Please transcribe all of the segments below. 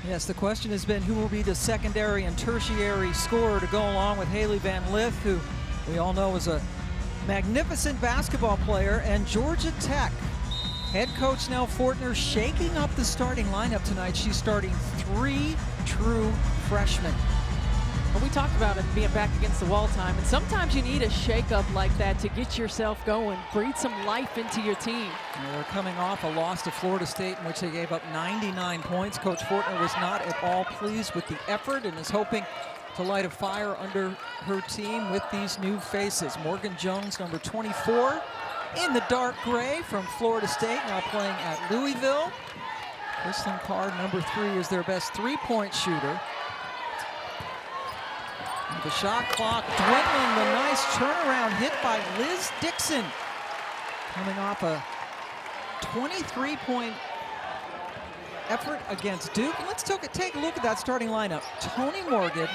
Yes, the question has been who will be the secondary and tertiary scorer to go along with Hailey Van Lith, who we all know is a magnificent basketball player, and Georgia Tech head coach Nell Fortner shaking up the starting lineup tonight. She's starting 3 true freshmen. Well, we talked about it being back against the wall time, and sometimes you need a shake-up like that to get yourself going, breathe some life into your team. And they're coming off a loss to Florida State in which they gave up 99 points. Coach Fortner was not at all pleased with the effort and is hoping to light a fire under her team with these new faces. Morgan Jones, number 24, in the dark gray from Florida State, now playing at Louisville. Kristen Card, number 3, is their best three-point shooter. The shot clock dwindling, the nice turnaround hit by Liz Dixon. Coming off a 23-point effort against Duke. And let's take a look at that starting lineup. Toni Morgan,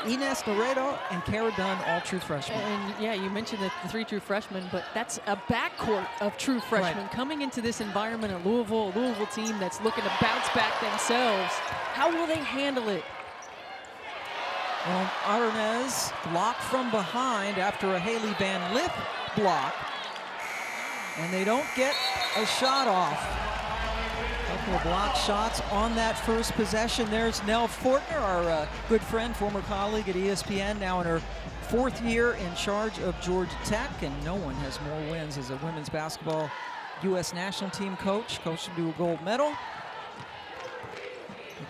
Inez Laredo, and Cara Dunn, all true freshmen. And yeah, you mentioned the 3 true freshmen, but that's a backcourt of true freshmen coming into this environment at Louisville, a Louisville team that's looking to bounce back themselves. How will they handle it? Well, Arnez blocked from behind after a Hailey Van Lith block. And they don't get a shot off. A couple of block shots on that first possession. There's Nell Fortner, our good friend, former colleague at ESPN, now in her 4th year in charge of Georgia Tech. And no one has more wins as a women's basketball U.S. national team coach. Coached them to a gold medal.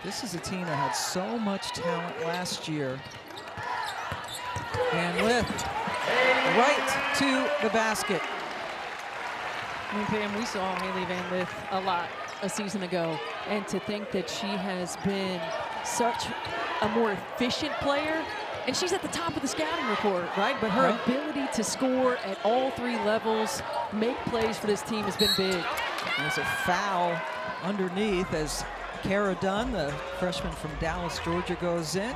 This is a team that had so much talent last year. Van Lith right to the basket. I mean, Pam, we saw Hailey Van Lith a lot a season ago, and to think that she has been such a more efficient player, and she's at the top of the scouting report, right? But her ability to score at all 3 levels, make plays for this team has been big. There's a foul underneath as Cara Dunn, the freshman from Dallas, Georgia, goes in.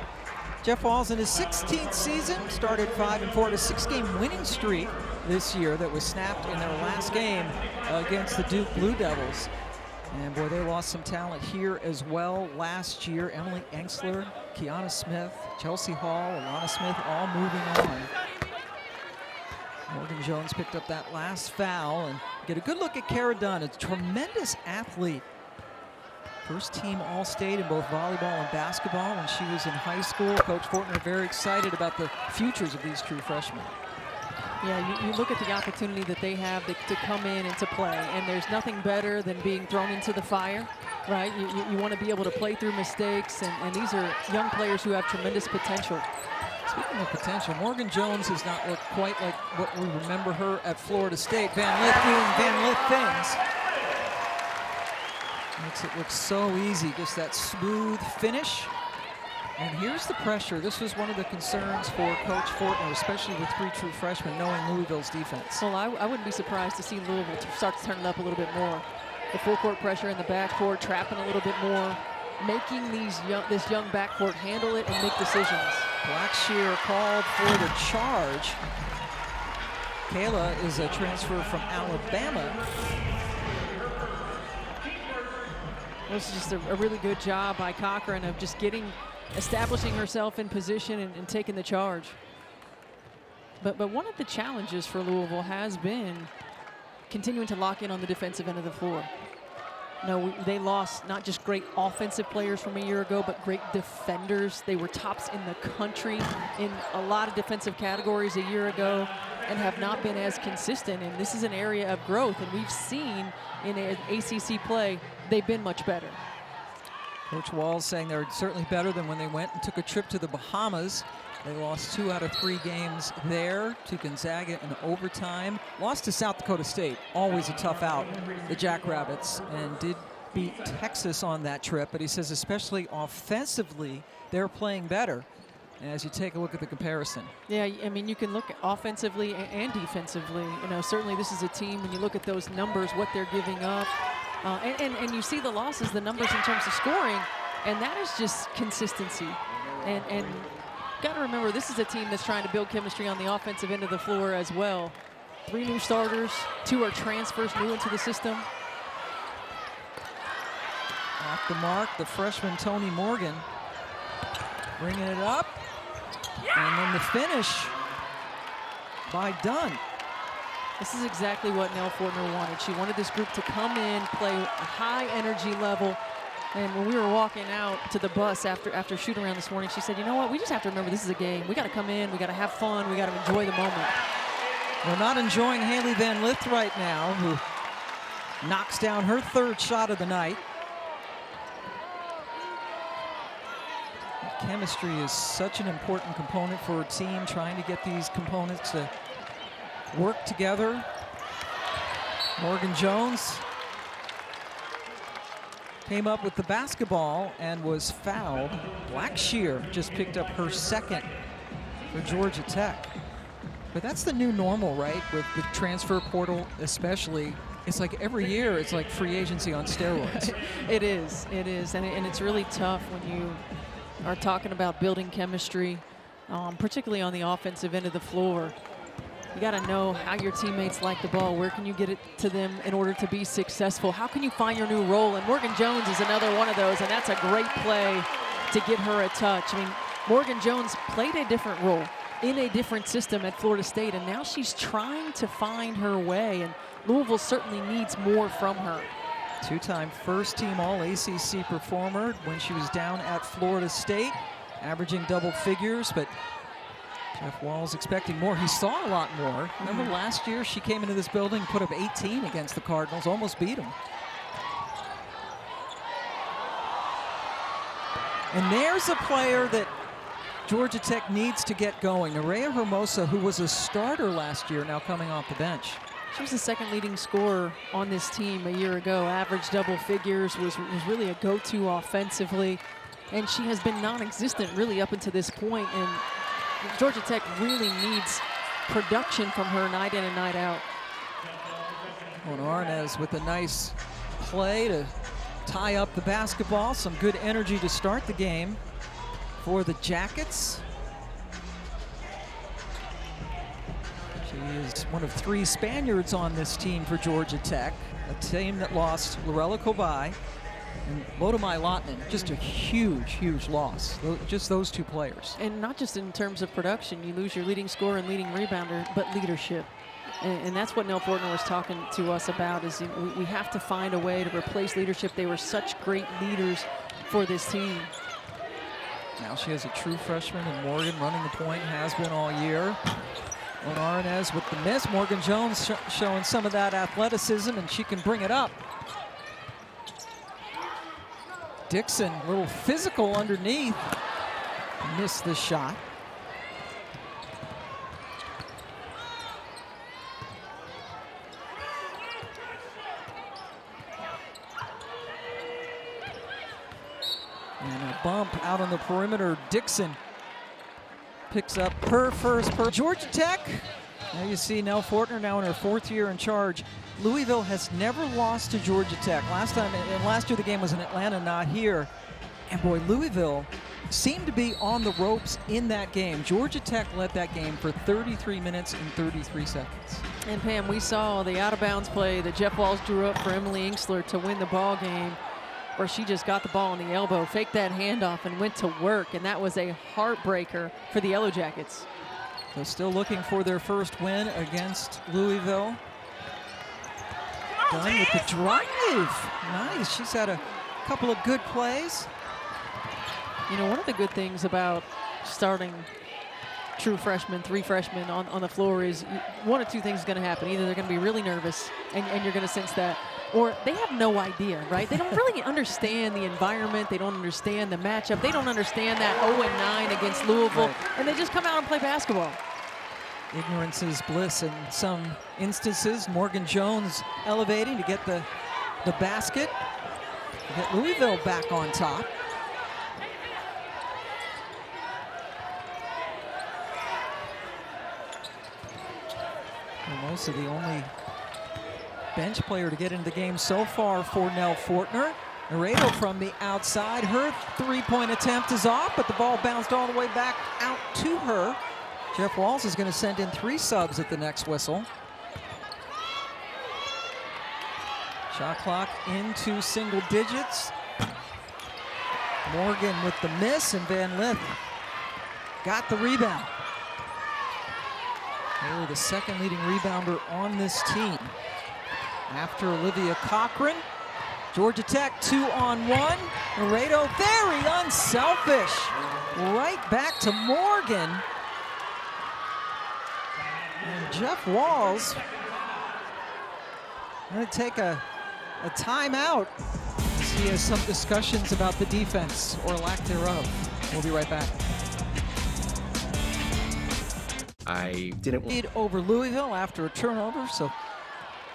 Jeff Walls in his 16th season, started 5-4 to 6-game winning streak this year that was snapped in their last game against the Duke Blue Devils. And boy, they lost some talent here as well last year. Emily Engsler, Kiana Smith, Chelsea Hall, Alana Smith, all moving on. Morgan Jones picked up that last foul, and get a good look at Cara Dunn, a tremendous athlete. First team All-State in both volleyball and basketball when she was in high school. Coach Fortner very excited about the futures of these true freshmen. Yeah, you look at the opportunity that they have to come in and to play, and there's nothing better than being thrown into the fire, right? You want to be able to play through mistakes, and these are young players who have tremendous potential. Speaking of potential, Morgan Jones has not looked quite like what we remember her at Florida State. Van Lith doing Van Lith things. Makes it look so easy, just that smooth finish. And here's the pressure. This was one of the concerns for Coach Fortner, especially with 3 true freshmen, knowing Louisville's defense. Well, I wouldn't be surprised to see Louisville start to turn it up a little bit more. The full court pressure in the backcourt, trapping a little bit more, making this young backcourt handle it and make decisions. Blackshear called for the charge. Kayla is a transfer from Alabama. This is just a really good job by Cochran of just establishing herself in position and taking the charge. But one of the challenges for Louisville has been continuing to lock in on the defensive end of the floor. No, they lost not just great offensive players from a year ago, but great defenders. They were tops in the country in a lot of defensive categories a year ago and have not been as consistent. And this is an area of growth, and we've seen in ACC play, they've been much better. Coach Walls saying they're certainly better than when they went and took a trip to the Bahamas. They lost 2 out of 3 games there to Gonzaga in overtime. Lost to South Dakota State, always a tough out, the Jackrabbits, and did beat Texas on that trip. But he says especially offensively, they're playing better as you take a look at the comparison. Yeah, I mean, you can look at offensively and defensively. You know, certainly this is a team, when you look at those numbers, what they're giving up, and you see the losses, the numbers in terms of scoring, and that is just consistency. And got to remember, this is a team that's trying to build chemistry on the offensive end of the floor as well. 3 new starters, 2 are transfers new into the system. Off the mark, the freshman Tony Morgan bringing it up. And then the finish by Dunn. This is exactly what Nell Fortner wanted. She wanted this group to come in, play a high energy level. And when we were walking out to the bus after shoot around this morning, she said, you know what, we just have to remember this is a game. We got to come in, we got to have fun, we got to enjoy the moment. We're not enjoying Hailey Van Lith right now, who knocks down her third shot of the night. Chemistry is such an important component for a team, trying to get these components to work together. Morgan Jones came up with the basketball and was fouled. Blackshear just picked up her second for Georgia Tech. But that's the new normal, right? With the transfer portal especially. It's like every year it's like free agency on steroids. It is. And it's really tough when you are talking about building chemistry, particularly on the offensive end of the floor. You got to know how your teammates like the ball. Where can you get it to them in order to be successful? How can you find your new role? And Morgan Jones is another one of those, and that's a great play to get her a touch. I mean, Morgan Jones played a different role in a different system at Florida State, and now she's trying to find her way, and Louisville certainly needs more from her. Two-time first-team All-ACC performer when she was down at Florida State, averaging double figures, but Jeff Walz expecting more. He saw a lot more. Remember last year she came into this building, put up 18 against the Cardinals, almost beat them. And there's a player that Georgia Tech needs to get going. Nerea Hermosa, who was a starter last year, now coming off the bench. She was the second leading scorer on this team a year ago. Averaged double figures, was really a go-to offensively. And she has been non-existent really up until this point. And Georgia Tech really needs production from her night in and night out. Well, Arnaz with a nice play to tie up the basketball. Some good energy to start the game for the Jackets. She is one of 3 Spaniards on this team for Georgia Tech, a team that lost Lorella Kobai and Lodamai Lotman. Just a huge loss. Just those 2 players. And not just in terms of production. You lose your leading scorer and leading rebounder, but leadership. And that's what Nell Fortner was talking to us about, is we have to find a way to replace leadership. They were such great leaders for this team. Now she has a true freshman in Morgan running the point, has been all year. Arnaz with the miss. Morgan Jones showing some of that athleticism, and she can bring it up. Dixon, a little physical underneath. Missed the shot. And a bump out on the perimeter. Dixon picks up her first per Georgia Tech. Now you see Nell Fortner now in her 4th year in charge. Louisville has never lost to Georgia Tech. Last year the game was in Atlanta, not here. And boy, Louisville seemed to be on the ropes in that game. Georgia Tech led that game for 33 minutes and 33 seconds. And Pam, we saw the out-of-bounds play that Jeff Walz drew up for Emily Inkster to win the ball game, where she just got the ball on the elbow, faked that handoff, and went to work. And that was a heartbreaker for the Yellow Jackets. So still looking for their first win against Louisville. Dunn with the drive. Nice. She's had a couple of good plays. You know, one of the good things about starting true freshmen, 3 freshmen on the floor is one of 2 things is going to happen. Either they're going to be really nervous, and you're going to sense that, or they have no idea, right? They don't really understand the environment. They don't understand the matchup. They don't understand that 0-9 against Louisville, right. And they just come out and play basketball. Ignorance is bliss in some instances. Morgan Jones elevating to get the basket. Get Louisville back on top. Hermosa, the only bench player to get into the game so far for Nell Fortner. Laredo from the outside. Her 3-point attempt is off, but the ball bounced all the way back out to her. Jeff Walz is going to send in 3 subs at the next whistle. Shot clock into single digits. Morgan with the miss, and Van Lith got the rebound. Hailey, the second leading rebounder on this team. After Olivia Cochran, Georgia Tech 2-on-1. Laredo very unselfish. Right back to Morgan. And Jeff Walls going to take a timeout. He has some discussions about the defense or lack thereof. We'll be right back. I didn't Lead over Louisville after a turnover, so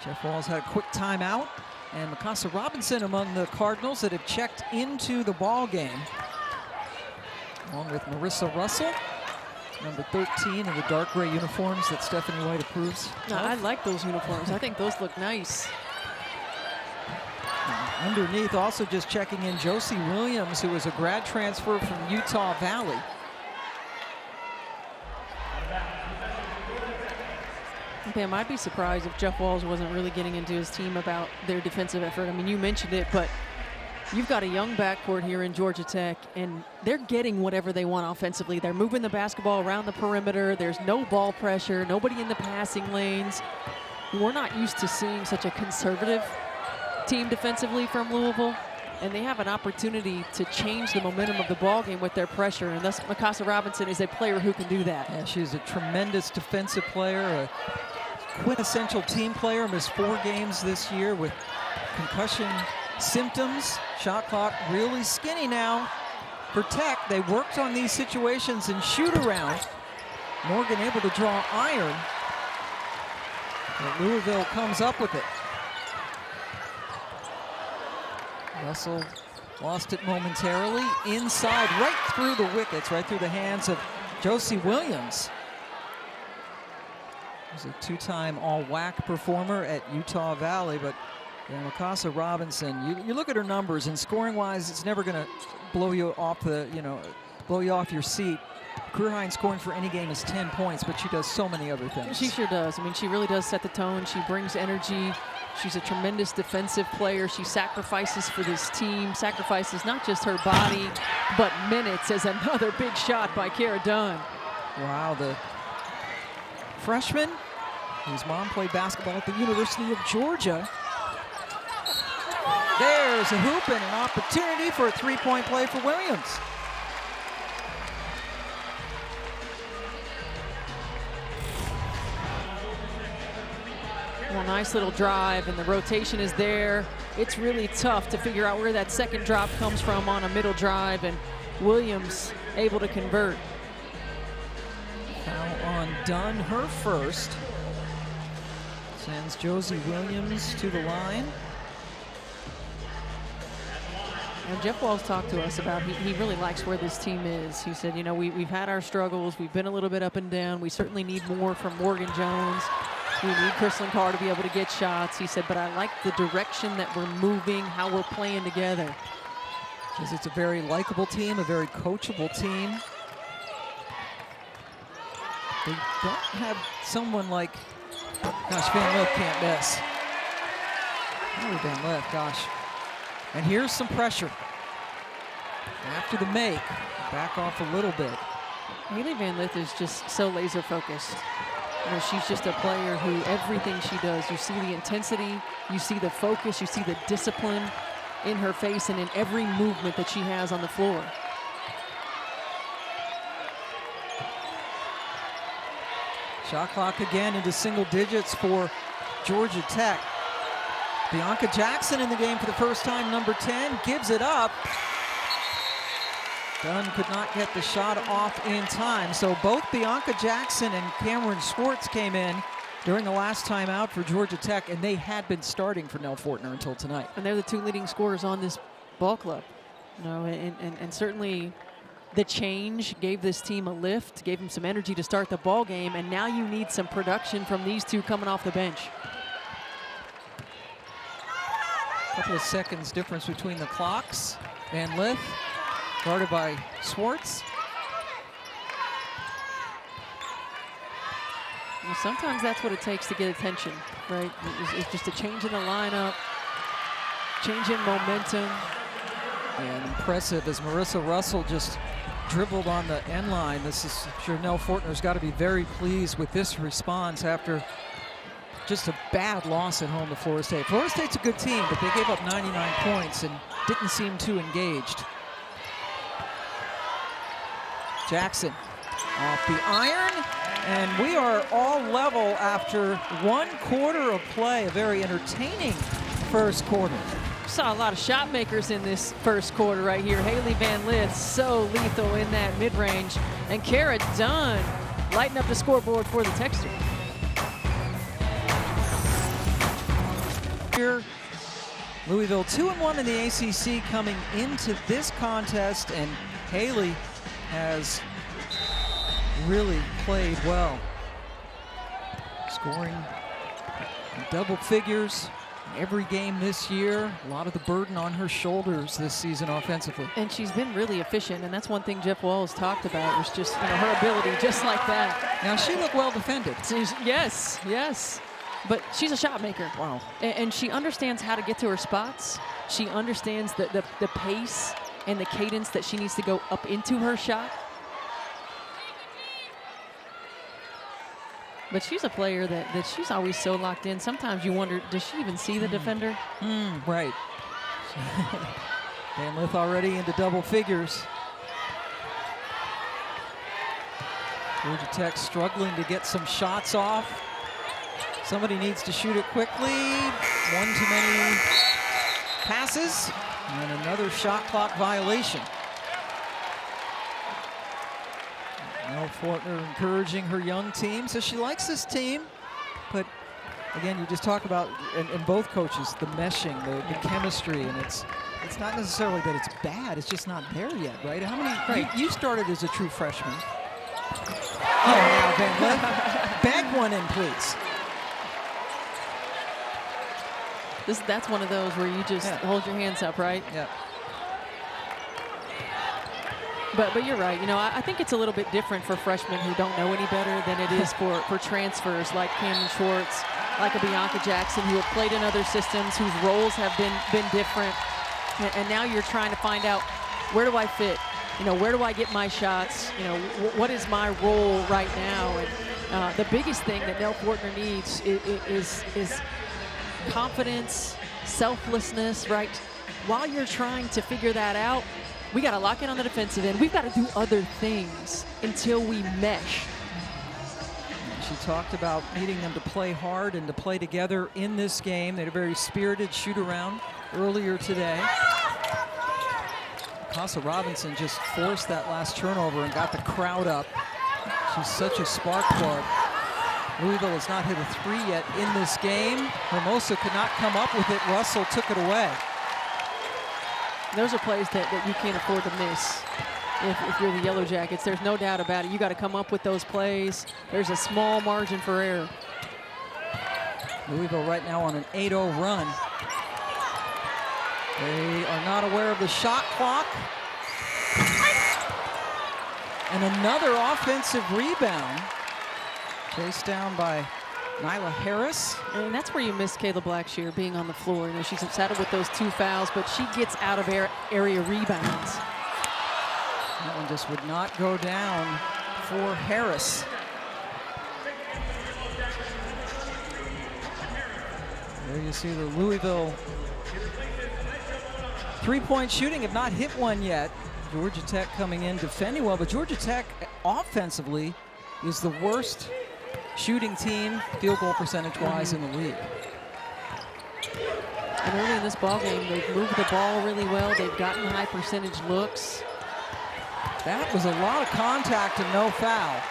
Jeff Walls had a quick timeout. And Mikasa Robinson among the Cardinals that have checked into the ball game, along with Marissa Russell, number 13 in the dark gray uniforms that Stephanie White approves. No, I like those uniforms. I think those look nice. And underneath, also just checking in, Josie Williams, who is a grad transfer from Utah Valley. Pam, I'd be surprised if Jeff Walls wasn't really getting into his team about their defensive effort. I mean, you mentioned it, but you've got a young backcourt here in Georgia Tech, and they're getting whatever they want offensively. They're moving the basketball around the perimeter. There's no ball pressure, nobody in the passing lanes. We're not used to seeing such a conservative team defensively from Louisville, and they have an opportunity to change the momentum of the ball game with their pressure, and thus Mikasa Robinson is a player who can do that. Yeah, she's a tremendous defensive player, a quintessential team player. Missed 4 games this year with concussion symptoms. Shot clock really skinny now for Tech. They worked on these situations and shoot around. Morgan able to draw iron. But Louisville comes up with it. Russell lost it momentarily. Inside, right through the wickets, right through the hands of Josie Williams. He's a 2-time all-WAC performer at Utah Valley, but Mikasa Robinson, you look at her numbers, and scoring-wise, it's never going to blow you off blow you off your seat. Career high in scoring for any game is 10 points, but she does so many other things. She sure does. I mean, she really does set the tone. She brings energy. She's a tremendous defensive player. She sacrifices for this team, sacrifices not just her body, but minutes, as another big shot by Cara Dunn. Wow, the freshman whose mom played basketball at the University of Georgia. There's a hoop and an opportunity for a 3-point play for Williams. Well, nice little drive, and the rotation is there. It's really tough to figure out where that second drop comes from on a middle drive, and Williams able to convert. Foul on Dunn, her first. Sends Josie Williams to the line. And Jeff Walls talked to us about he really likes where this team is. He said, you know, we've had our struggles. We've been a little bit up and down. We certainly need more from Morgan Jones. We need Kristen Carr to be able to get shots. He said, but I like the direction that we're moving, how we're playing together. Because it's a very likable team, a very coachable team. They don't have someone like, gosh, Van Lith can't miss. Oh, Van Lith, gosh. And here's some pressure. After the make, back off a little bit. Hailey Van Lith is just so laser focused. You know, she's just a player who everything she does, you see the intensity, you see the focus, you see the discipline in her face and in every movement that she has on the floor. Shot clock again into single digits for Georgia Tech. Bianca Jackson in the game for the first time, number 10, gives it up. Dunn could not get the shot off in time. So both Bianca Jackson and Cameron Schwartz came in during the last time out for Georgia Tech, and they had been starting for Nell Fortner until tonight. And they're the 2 leading scorers on this ball club. You know, and certainly the change gave this team a lift, gave them some energy to start the ball game, and now you need some production from these 2 coming off the bench. A couple of seconds difference between the clocks. Van Lith guarded by Schwartz. Well, sometimes that's what it takes to get attention, right? It's just a change in the lineup, change in momentum. And impressive as Marissa Russell just dribbled on the end line. This is, I'm sure Nell Fortner's got to be very pleased with this response after just a bad loss at home to Florida State. Florida State's a good team, but they gave up 99 points and didn't seem too engaged. Jackson off the iron, and we are all level after 1 quarter of play. A very entertaining first quarter. Saw a lot of shot makers in this first quarter right here. Hailey Van Lith, so lethal in that mid-range. And Kara Dunn lighting up the scoreboard for the Texter. Here, Louisville 2-1 in the ACC coming into this contest, and Hailey has really played well. Scoring in double figures every game this year. A lot of the burden on her shoulders this season offensively. And she's been really efficient, and that's one thing Jeff Walls talked about, was just her ability just like that. Now she looked well defended. Yes, yes. But she's a shot maker. Wow. And she understands how to get to her spots. She understands the pace and the cadence that she needs to go up into her shot. But she's a player that she's always so locked in. Sometimes you wonder, does she even see the defender? Right. Van Lith already into double figures. Georgia Tech struggling to get some shots off. Somebody needs to shoot it quickly. One too many passes, and another shot clock violation. Nell Fortner encouraging her young team, says she likes this team, but again, you just talk about, and both coaches, the meshing, the chemistry, and it's not necessarily that it's bad, it's just not there yet, right? How many, you started as a true freshman. Oh, now Van Lith, bag one in, please. That's one of those where you just hold your hands up, right? Yeah. But you're right. I think it's a little bit different for freshmen who don't know any better than it is for transfers like Camden Schwartz, like a Bianca Jackson, who have played in other systems, whose roles have been different. And now you're trying to find out, where do I fit? Where do I get my shots? What is my role right now? And the biggest thing that Nell Fortner needs is confidence, selflessness, right? While you're trying to figure that out, we got to lock in on the defensive end. We've got to do other things until we mesh. She talked about needing them to play hard and to play together in this game. They had a very spirited shoot-around earlier today. Casa Robinson just forced that last turnover and got the crowd up. She's such a spark plug. Louisville has not hit a 3 yet in this game. Hermosa could not come up with it. Russell took it away. Those are plays that you can't afford to miss if you're the Yellow Jackets. There's no doubt about it. You got to come up with those plays. There's a small margin for error. Louisville right now on an 8-0 run. They are not aware of the shot clock. And another offensive rebound. Chased down by Nyla Harris. And that's where you miss Kayla Blackshear being on the floor. She's saddled with those 2 fouls, but she gets out of area rebounds. That one just would not go down for Harris. There you see the Louisville 3-point shooting, have not hit one yet. Georgia Tech coming in defending well, but Georgia Tech offensively is the worst shooting team field goal percentage-wise in the league. And early in this ball game, they've moved the ball really well. They've gotten high percentage looks. That was a lot of contact and no foul.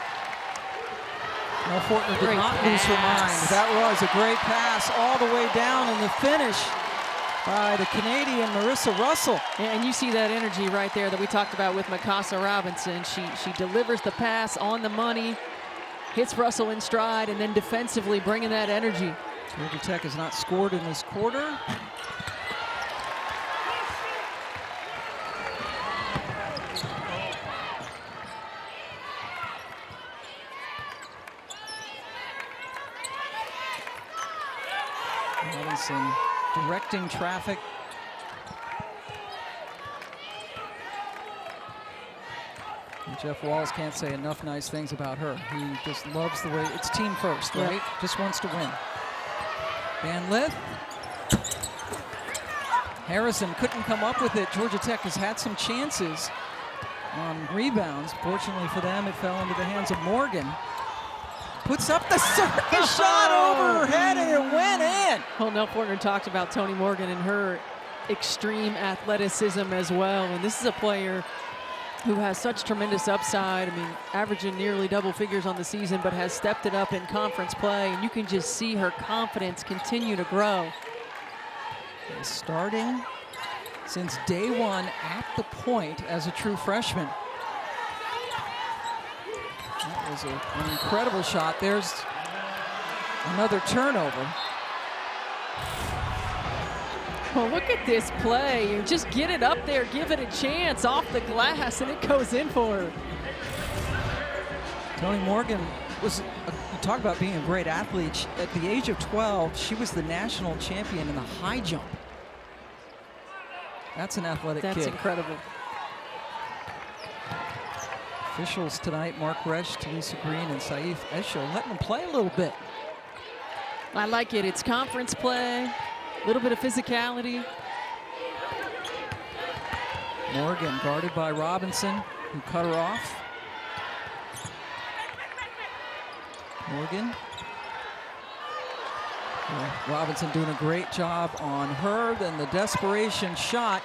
Nell Fortner did not lose her mind. That was a great pass all the way down, and the finish by the Canadian Marissa Russell. And you see that energy right there that we talked about with Mikasa Robinson. She delivers the pass on the money, hits Russell in stride, and then defensively bringing that energy. Georgia Tech has not scored in this quarter. Robinson directing traffic. Jeff Walz can't say enough nice things about her. He just loves the way, it's team first, right? Yep. Just wants to win. Van Lith. Harrison couldn't come up with it. Georgia Tech has had some chances on rebounds. Fortunately for them, it fell into the hands of Morgan. Puts up the circus shot over her head and it went in. Well, Nell Fortner talked about Toni Morgan and her extreme athleticism as well. And this is a player who has such tremendous upside. I mean, averaging nearly double figures on the season, but has stepped it up in conference play. And you can just see her confidence continue to grow. Starting since day one at the point as a true freshman. That was an incredible shot. There's another turnover. Well, look at this play. You just get it up there, give it a chance off the glass, and it goes in for her. Toni Morgan was, you talk about being a great athlete. At the age of 12, she was the national champion in the high jump. That's an athletic kid. That's incredible. Officials tonight, Mark Resch, Talisa Green, and Saif Esho, letting them play a little bit. I like it. It's conference play, a little bit of physicality. Morgan guarded by Robinson, who cut her off. Morgan. Robinson doing a great job on her. Then the desperation shot.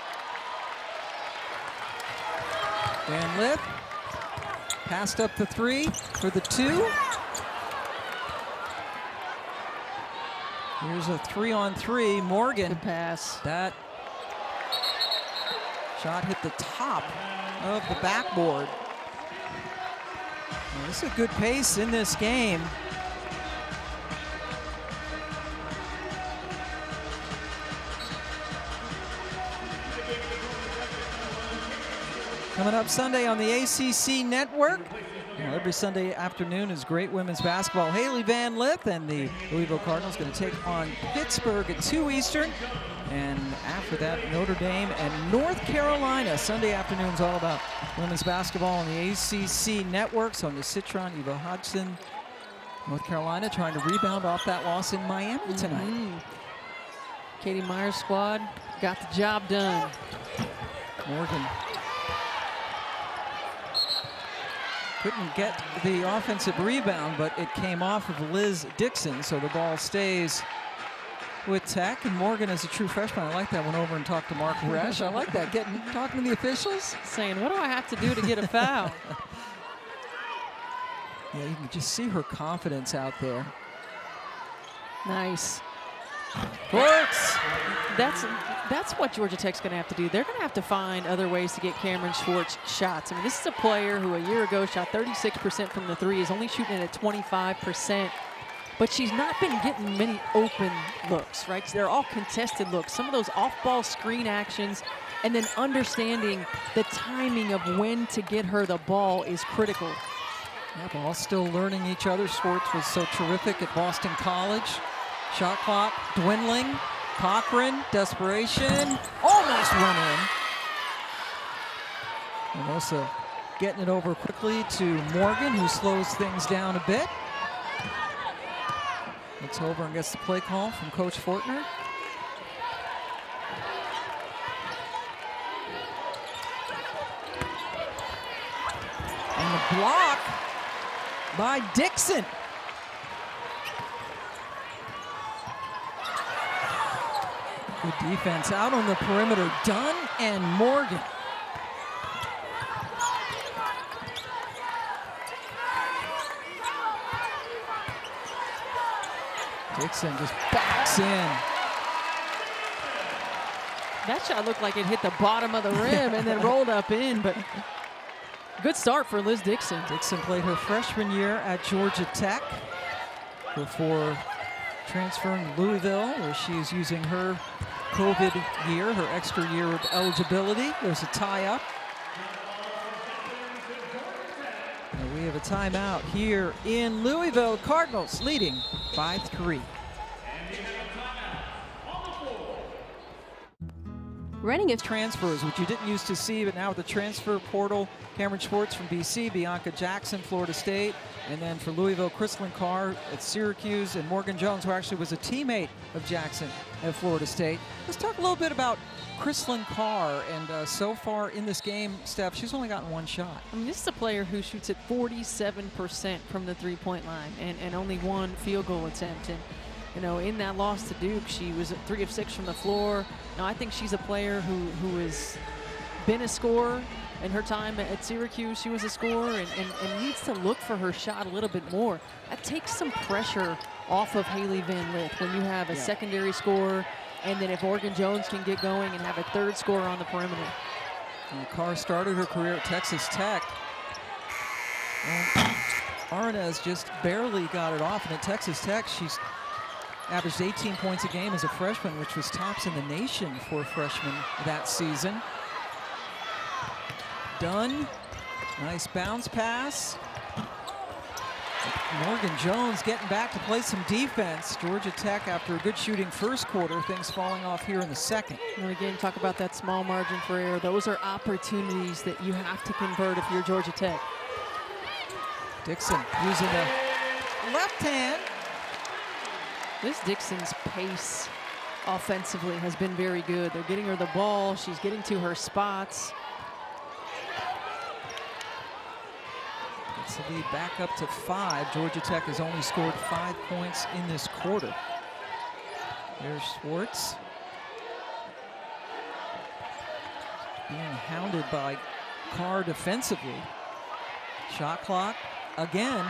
Van Lith passed up the three for the two. Here's a 3-on-3. Morgan. Good pass. That shot hit the top of the backboard. Well, this is a good pace in this game. Coming up Sunday on the ACC Network. Every Sunday afternoon is great women's basketball. Hailey Van Lith and the Louisville Cardinals going to take on Pittsburgh at 2 Eastern. And after that, Notre Dame and North Carolina. Sunday afternoon's all about women's basketball on the ACC Network. So on the Citron, Eva Hodgson, North Carolina trying to rebound off that loss in Miami tonight. Katie Meyer's squad got the job done. Morgan couldn't get the offensive rebound, but it came off of Liz Dixon, so the ball stays with Tech. And Morgan is a true freshman. I like that. Went over and talked to Mark Resch. I like that. Talking to the officials. Saying, what do I have to do to get a foul? Yeah, you can just see her confidence out there. Nice. Works. That's what Georgia Tech's going to have to do. They're going to have to find other ways to get Cameron Schwartz shots. I mean, this is a player who a year ago shot 36% from the three, is only shooting it at 25%. But she's not been getting many open looks, right? They're all contested looks. Some of those off-ball screen actions, and then understanding the timing of when to get her the ball is critical. Yeah, all still learning each other. Schwartz was so terrific at Boston College. Shot clock dwindling. Cochran, desperation, almost went in. Mimosa getting it over quickly to Morgan, who slows things down a bit. Looks over and gets the play call from Coach Fortner. And the block by Dixon. Good defense out on the perimeter. Dunn and Morgan. Dixon just backs in. That shot looked like it hit the bottom of the rim and then rolled up in, but good start for Liz Dixon. Dixon played her freshman year at Georgia Tech before transferring to Louisville, where she is using her COVID year, her extra year of eligibility. There's a tie-up. And we have a timeout here in Louisville. Cardinals leading by 3. Running it. Transfers, which you didn't used to see, but now with the transfer portal, Cameron Schwartz from BC, Bianca Jackson, Florida State, and then for Louisville, Chrislyn Carr at Syracuse, and Morgan Jones, who actually was a teammate of Jackson at Florida State. Let's talk a little bit about Chrislyn Carr, and so far in this game, Steph, she's only gotten one shot. I mean, this is a player who shoots at 47% from the three-point line and only one field goal attempt. And you know, in that loss to Duke, she was at 3 of 6 from the floor. Now, I think she's a player who has been a scorer. In her time at Syracuse, she was a scorer and needs to look for her shot a little bit more. That takes some pressure off of Hailey Van Lith when you have a secondary scorer, and then if Morgan Jones can get going and have a third scorer on the perimeter. And Carr started her career at Texas Tech. And Arnaz just barely got it off, and at Texas Tech, she's averaged 18 points a game as a freshman, which was tops in the nation for freshmen that season. Dunn, nice bounce pass. Morgan Jones getting back to play some defense. Georgia Tech, after a good shooting first quarter, things falling off here in the second. And again, talk about that small margin for error. Those are opportunities that you have to convert if you're Georgia Tech. Dixon using the left hand. Liz Dixon's pace offensively has been very good. They're getting her the ball. She's getting to her spots. Gets the lead back up to 5. Georgia Tech has only scored 5 points in this quarter. There's Schwartz. Being hounded by Carr defensively. Shot clock again.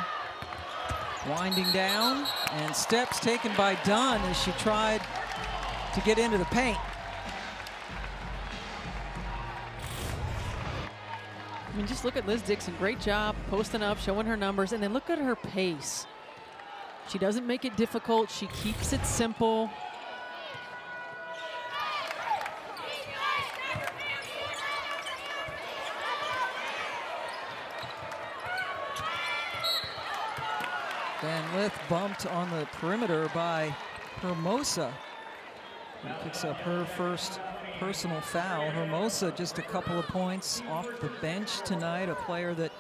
Winding down, and steps taken by Dunn as she tried to get into the paint. I mean, just look at Liz Dixon. Great job posting up, showing her numbers, and then look at her pace. She doesn't make it difficult. She keeps it simple. Van Lith bumped on the perimeter by Hermosa. He picks up her first personal foul. Hermosa just a couple of points off the bench tonight, a player that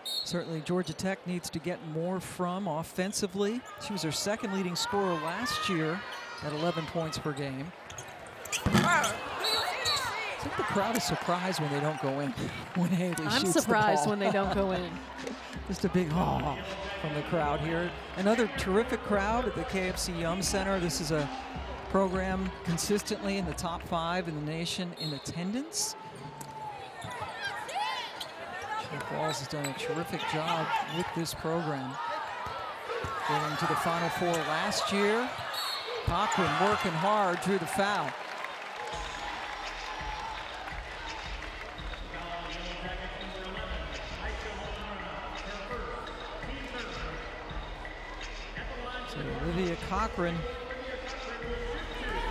certainly Georgia Tech needs to get more from offensively. She was her second leading scorer last year at 11 points per game. I think the crowd is surprised when they don't go in, when Hailey shoots the ball. I'm surprised when they don't go in. Just a big "oh" from the crowd here. Another terrific crowd at the KFC Yum Center. This is a program consistently in the top 5 in the nation in attendance. Jeff Walls has done a terrific job with this program. Going to the Final Four last year. Cochran working hard, drew the foul. Olivia Cochran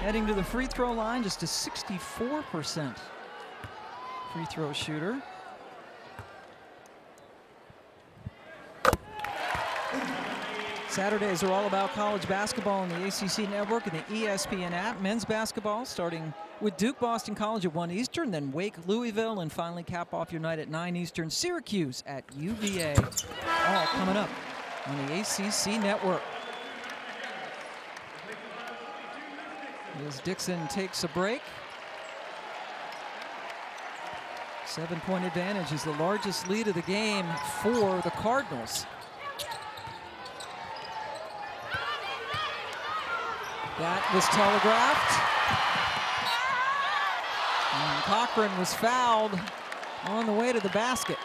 heading to the free throw line, just a 64% free throw shooter. Saturdays are all about college basketball on the ACC network and the ESPN app. Men's basketball starting with Duke Boston College at 1 Eastern, then Wake Louisville, and finally cap off your night at 9 Eastern, Syracuse at UVA. All coming up on the ACC network. As Dixon takes a break. 7-point advantage is the largest lead of the game for the Cardinals. That was telegraphed. And Cochran was fouled on the way to the basket.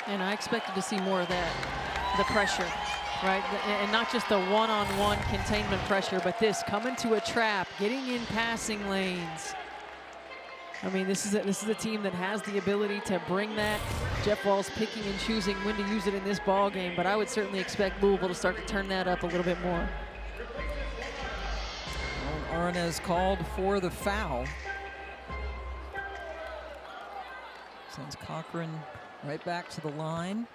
And I expected to see more of that, the pressure. Right, and not just the one-on-one containment pressure, but this coming to a trap, getting in passing lanes. I mean, this is a team that has the ability to bring that. Jeff Walls picking and choosing when to use it in this ball game, but I would certainly expect Louisville to start to turn that up a little bit more. Arnaz called for the foul. Sends Cochran right back to the line.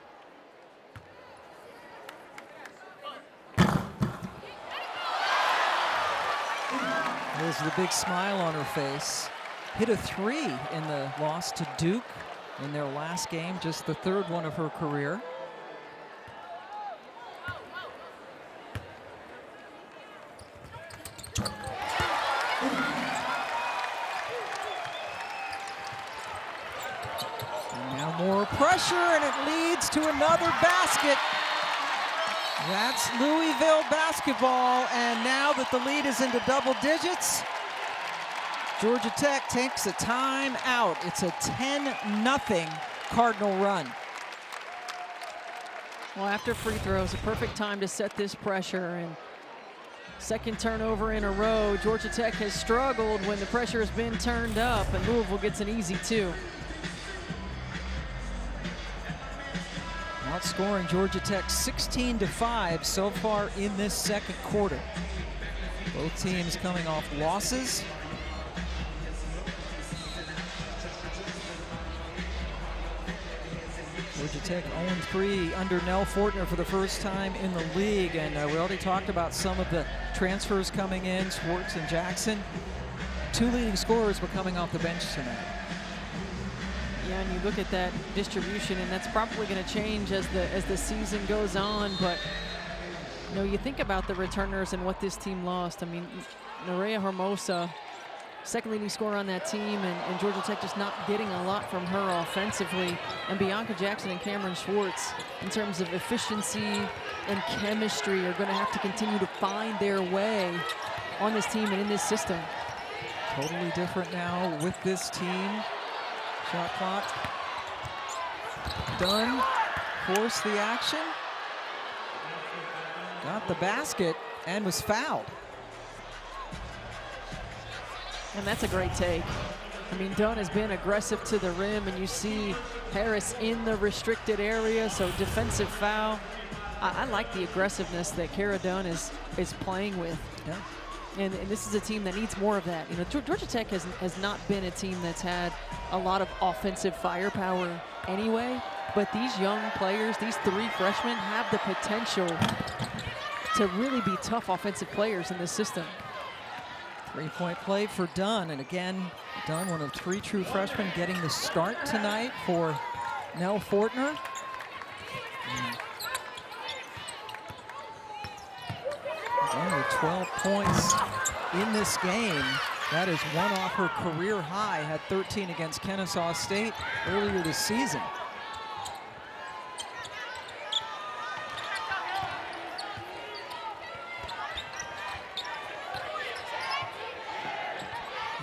There's the big smile on her face. hit a 3 in the loss to Duke in their last game, just the 3rd one of her career. And now more pressure, and it leads to another basket. That's Louisville basketball, and now that the lead is into double digits, Georgia Tech takes a timeout. It's a 10-0 Cardinal run. Well, after free throws, a perfect time to set this pressure, and second turnover in a row. Georgia Tech has struggled when the pressure has been turned up, and Louisville gets an easy 2. Outscoring Georgia Tech 16-5 so far in this second quarter. Both teams coming off losses. Georgia Tech 0-3 under Nell Fortner for the first time in the league, and we already talked about some of the transfers coming in, Schwartz and Jackson. 2 leading scorers were coming off the bench tonight. Yeah, and you look at that distribution, and that's probably going to change as the season goes on. But you know, you think about the returners and what this team lost. I mean, Nerea Hermosa, second leading scorer on that team, and Georgia Tech just not getting a lot from her offensively. And Bianca Jackson and Cameron Schwartz, in terms of efficiency and chemistry, are going to have to continue to find their way on this team and in this system. Totally different now with this team. Shot clock. Dunn forced the action. Got the basket and was fouled. And that's a great take. I mean, Dunn has been aggressive to the rim, and you see Harris in the restricted area, so defensive foul. I like the aggressiveness that Cara Dunn is playing with. Yeah. And this is a team that needs more of that. You know, Georgia Tech has not been a team that's had a lot of offensive firepower anyway, but these young players, these 3 freshmen, have the potential to really be tough offensive players in this system. 3-point play for Dunn, and again, Dunn, one of 3 true freshmen, getting the start tonight for Nell Fortner. Again, with 12 points in this game. That is one off her career high, had 13 against Kennesaw State earlier this season.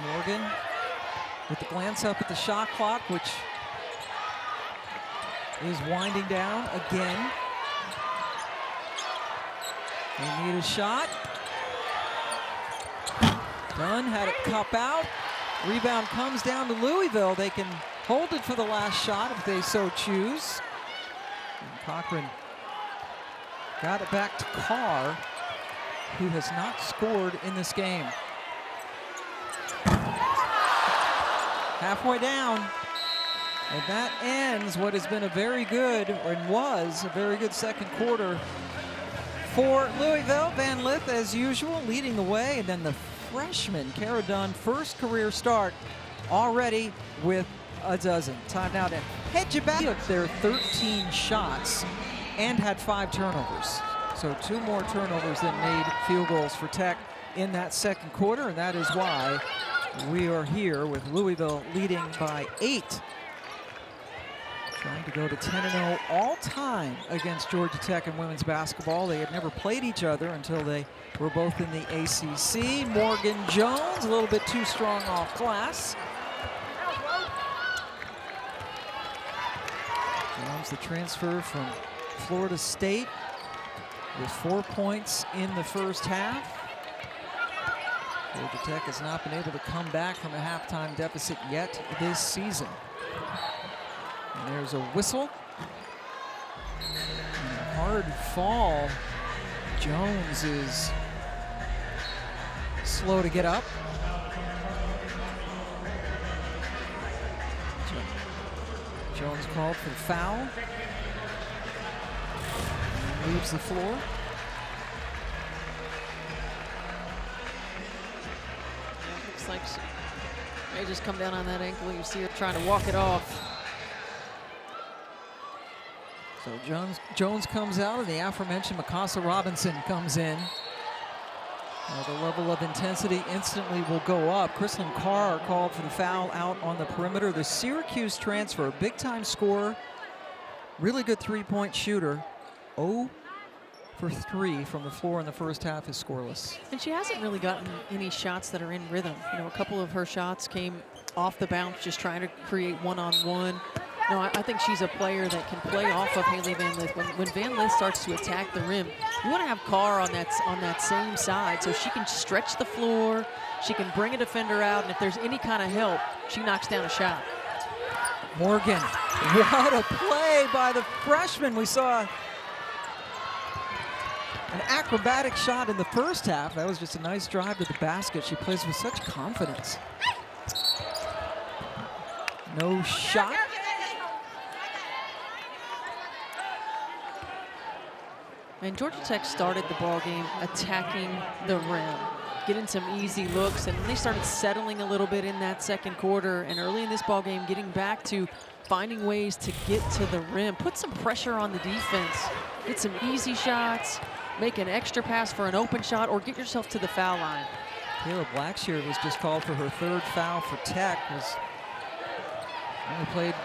Morgan with the glance up at the shot clock, which is winding down again. They need a shot. Dunn had it cup out. Rebound comes down to Louisville. They can hold it for the last shot if they so choose. And Cochran got it back to Carr, who has not scored in this game. Halfway down, and that ends what has been a very good, or was a very good second quarter for Louisville. Van Lith, as usual, leading the way, and then the freshman, Cara Dunn, first career start already with a dozen. Time now to head you back. Took their 13 shots and had 5 turnovers. So 2 more turnovers than made field goals for Tech in that second quarter, and that is why we are here with Louisville leading by 8. Trying to go to 10-0 all time against Georgia Tech in women's basketball. They had never played each other until they were both in the ACC. Morgan Jones, a little bit too strong off glass. Jones, the transfer from Florida State, with 4 points in the first half. Georgia Tech has not been able to come back from a halftime deficit yet this season. And there's a whistle. And a hard fall. Jones is slow to get up. Jones called for the foul. And leaves the floor. They just come down on that ankle. You see her trying to walk it off. So Jones comes out, and the aforementioned Mikasa Robinson comes in. The level of intensity instantly will go up. Chrislyn Carr called for the foul out on the perimeter. The Syracuse transfer, big-time scorer, really good three-point shooter. 0 for 3 from the floor in the first half is scoreless. And she hasn't really gotten any shots that are in rhythm. You know, a couple of her shots came off the bounce, just trying to create one-on-one. No, I think she's a player that can play off of Hailey Van Lith. When Van Lith starts to attack the rim, you want to have Carr on that same side so she can stretch the floor, she can bring a defender out, and if there's any kind of help, she knocks down a shot. Morgan, what a play by the freshman. We saw an acrobatic shot in the first half. That was just a nice drive to the basket. She plays with such confidence. No shot. And Georgia Tech started the ball game attacking the rim, getting some easy looks, and they started settling a little bit in that second quarter. And early in this ball game, getting back to finding ways to get to the rim, put some pressure on the defense, get some easy shots, make an extra pass for an open shot, or get yourself to the foul line. Kayla Blackshear was just called for her 3rd foul for Tech. Only played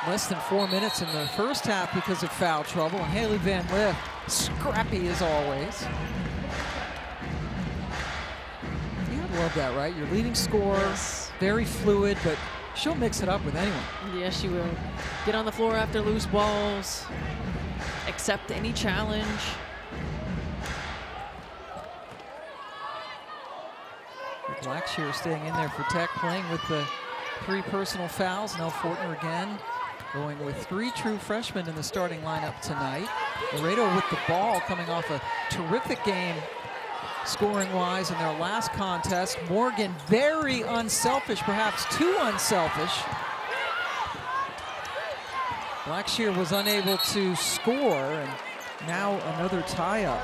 less than 4 minutes in the first half because of foul trouble. And Hailey Van Lith, scrappy as always. You gotta love that, right? Your leading scorer, Yes. very fluid, but she'll mix it up with anyone. Yes, she will. Get on the floor after loose balls, accept any challenge. Blackshear staying in there for Tech, playing with the 3 personal fouls. Nell Fortner again going with 3 true freshmen in the starting lineup tonight. Laredo with the ball, coming off a terrific game scoring-wise in their last contest. Morgan very unselfish, perhaps too unselfish. Blackshear was unable to score, and now another tie-up.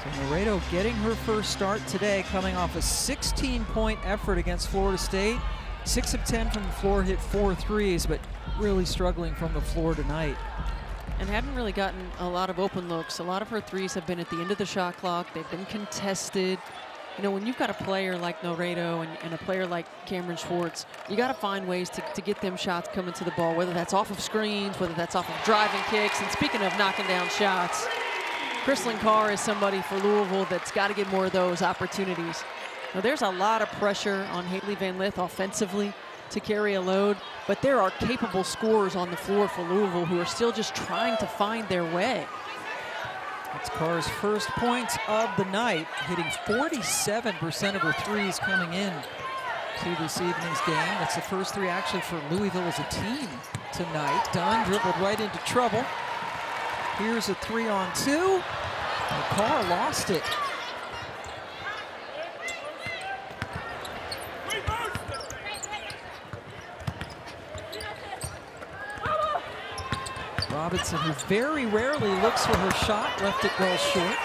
So Laredo getting her first start today, coming off a 16-point effort against Florida State. 6 of 10 from the floor, hit 4 threes, but really struggling from the floor tonight. And haven't really gotten a lot of open looks. A lot of her threes have been at the end of the shot clock. They've been contested. You know, when you've got a player like Laredo and a player like Cameron Schwartz, you got to find ways to get them shots coming to the ball, whether that's off of screens, whether that's off of driving kicks. And speaking of knocking down shots, Chrislyn Carr is somebody for Louisville that's got to get more of those opportunities. Now, there's a lot of pressure on Hailey Van Lith offensively to carry a load, but there are capable scorers on the floor for Louisville who are still just trying to find their way. That's Carr's first points of the night, hitting 47% of her threes coming in to this evening's game. That's the first 3 actually for Louisville as a team tonight. Dunn dribbled right into trouble. Here's a 3-on-2. And Carr lost it. Robinson, who very rarely looks for her shot, left it well short.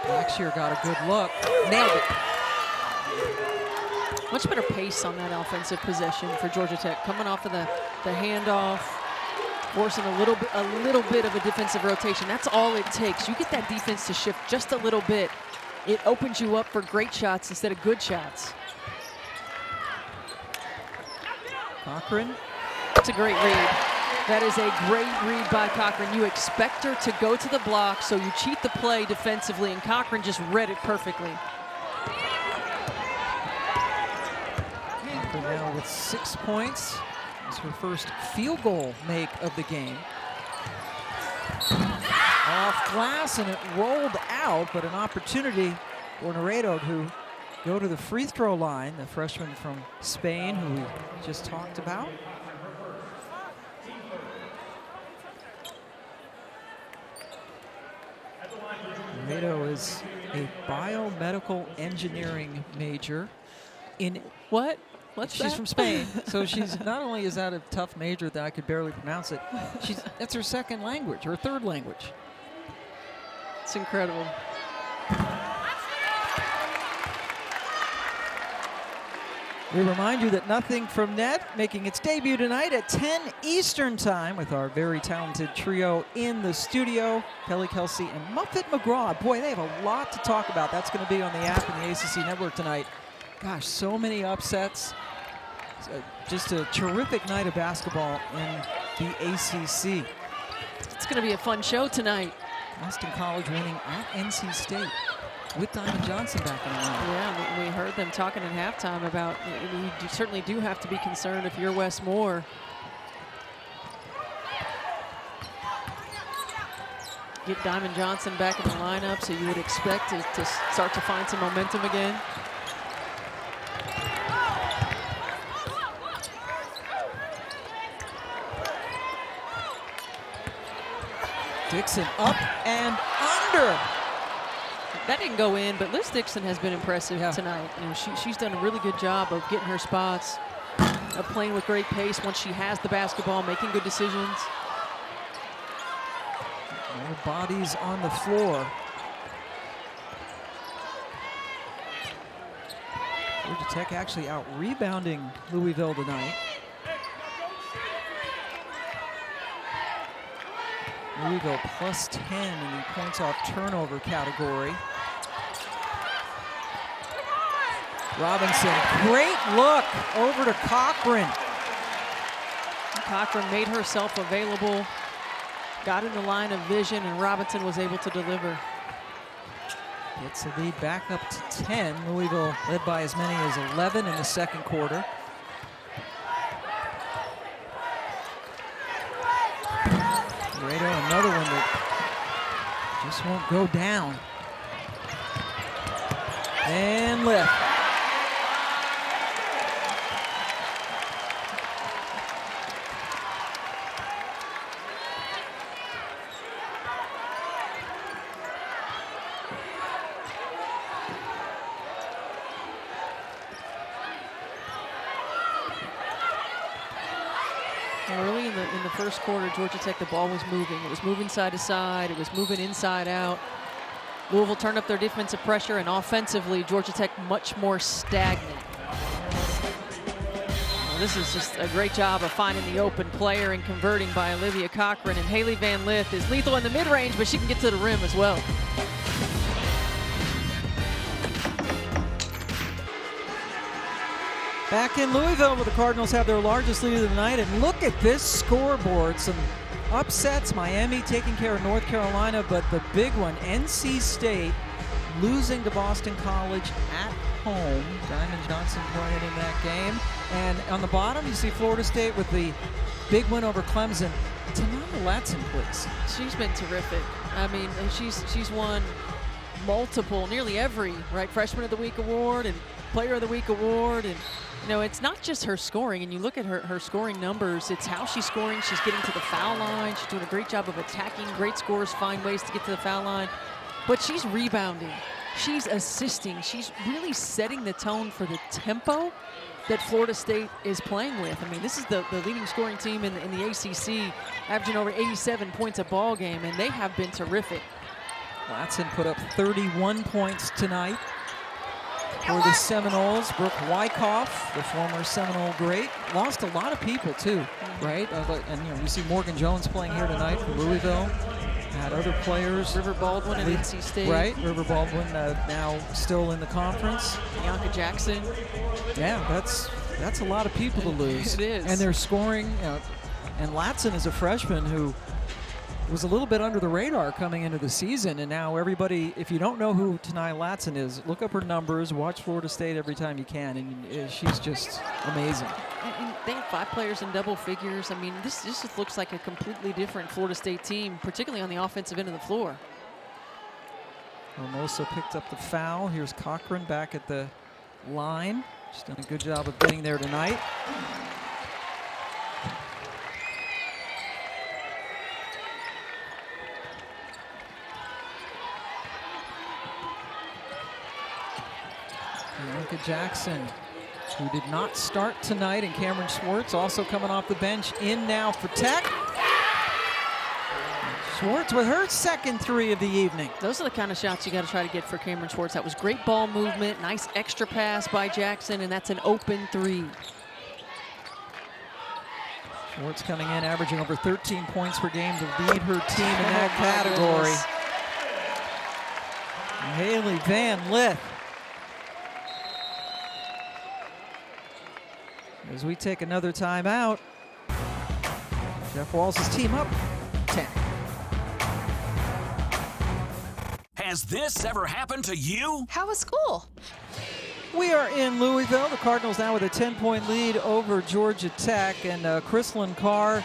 Blackshear got a good look, nailed it. Much better pace on that offensive possession for Georgia Tech, coming off of the handoff, forcing a little bit of a defensive rotation. That's all it takes. You get that defense to shift just a little bit, it opens you up for great shots instead of good shots. Cochran. That's a great read. That is a great read by Cochran. You expect her to go to the block, so you cheat the play defensively, and Cochran just read it perfectly. Cochran now with 6 points. It's her first field goal make of the game. Off glass, and it rolled out, but an opportunity for Laredo to go to the free throw line. The freshman from Spain, who we just talked about. Laredo is a biomedical engineering major in What? She's from Spain, so she's not only is that a tough major that I could barely pronounce it, that's her second language, her third language. It's incredible. We remind you that Nothing from Net making its debut tonight at 10 Eastern Time with our very talented trio in the studio, Kelly Kelsey and Muffet McGraw. Boy, they have a lot to talk about. That's going to be on the app and the ACC network tonight. Gosh, so many upsets. Just a terrific night of basketball in the ACC. It's going to be a fun show tonight. Boston College winning at NC State with Diamond Johnson back in the line. Yeah, we heard them talking at halftime about you certainly do have to be concerned if you're Wes Moore. Get Diamond Johnson back in the lineup, so you would expect to start to find some momentum again. Dixon up and under. That didn't go in, but Liz Dixon has been impressive tonight. You know, she's done a really good job of getting her spots, of playing with great pace once she has the basketball, making good decisions. More bodies on the floor. Georgia Tech actually out rebounding Louisville tonight. Louisville plus 10 in the points off turnover category. Robinson, great look over to Cochran. Cochran made herself available, got in the line of vision, and Robinson was able to deliver. Gets the lead back up to 10. Louisville led by as many as 11 in the second quarter. Laredo, another one that just won't go down. And Lith. Early in the first quarter, Georgia Tech, the ball was moving. It was moving side to side. It was moving inside out. Louisville turned up their defensive pressure, and offensively, Georgia Tech much more stagnant. Well, this is just a great job of finding the open player and converting by Olivia Cochran. And Hailey Van Lith is lethal in the mid-range, but she can get to the rim as well. Back in Louisville, where the Cardinals have their largest lead of the night, and look at this scoreboard. Some upsets, Miami taking care of North Carolina, but the big one, NC State losing to Boston College at home. Diamond Johnson playing in that game. And on the bottom, you see Florida State with the big win over Clemson. Tanana Latson, please. She's been terrific. I mean, she's won multiple, nearly every, Freshman of the Week award and Player of the Week award. And you know, it's not just her scoring, and you look at her scoring numbers, it's how she's scoring. She's getting to the foul line. She's doing a great job of attacking. Great scorers find ways to get to the foul line. But she's rebounding. She's assisting. She's really setting the tone for the tempo that Florida State is playing with. I mean, this is the leading scoring team in the ACC, averaging over 87 points a ball game, and they have been terrific. Latson put up 31 points tonight for the Seminoles. Brooke Wyckoff, the former Seminole great, lost a lot of people too, right? And you know, you see Morgan Jones playing here tonight from Louisville. Had other players. River Baldwin at NC State. Right, River Baldwin now still in the conference. Bianca Jackson. Yeah, that's a lot of people to lose. It is. And they're scoring. And Latson is a freshman who was a little bit under the radar coming into the season, and now everybody, if you don't know who Tanai Latson is, look up her numbers, watch Florida State every time you can, and she's just amazing. And they have 5 players in double figures. I mean, this just looks like a completely different Florida State team, particularly on the offensive end of the floor. Hermosa picked up the foul. Here's Cochran back at the line. She's done a good job of getting there tonight. Bianca Jackson who did not start tonight, and Cameron Schwartz also coming off the bench in now for Tech. Schwartz with her second three of the evening. Those are the kind of shots you got to try to get for Cameron Schwartz. That was great ball movement, nice extra pass by Jackson, and that's an open three. Schwartz coming in, averaging over 13 points per game to lead her team in that category. Hailey Van Lith. As we take another timeout, Jeff Walls' team up 10. Has this ever happened to you? How was school? We are in Louisville. The Cardinals now with a 10-point lead over Georgia Tech. And Chrislyn Carr,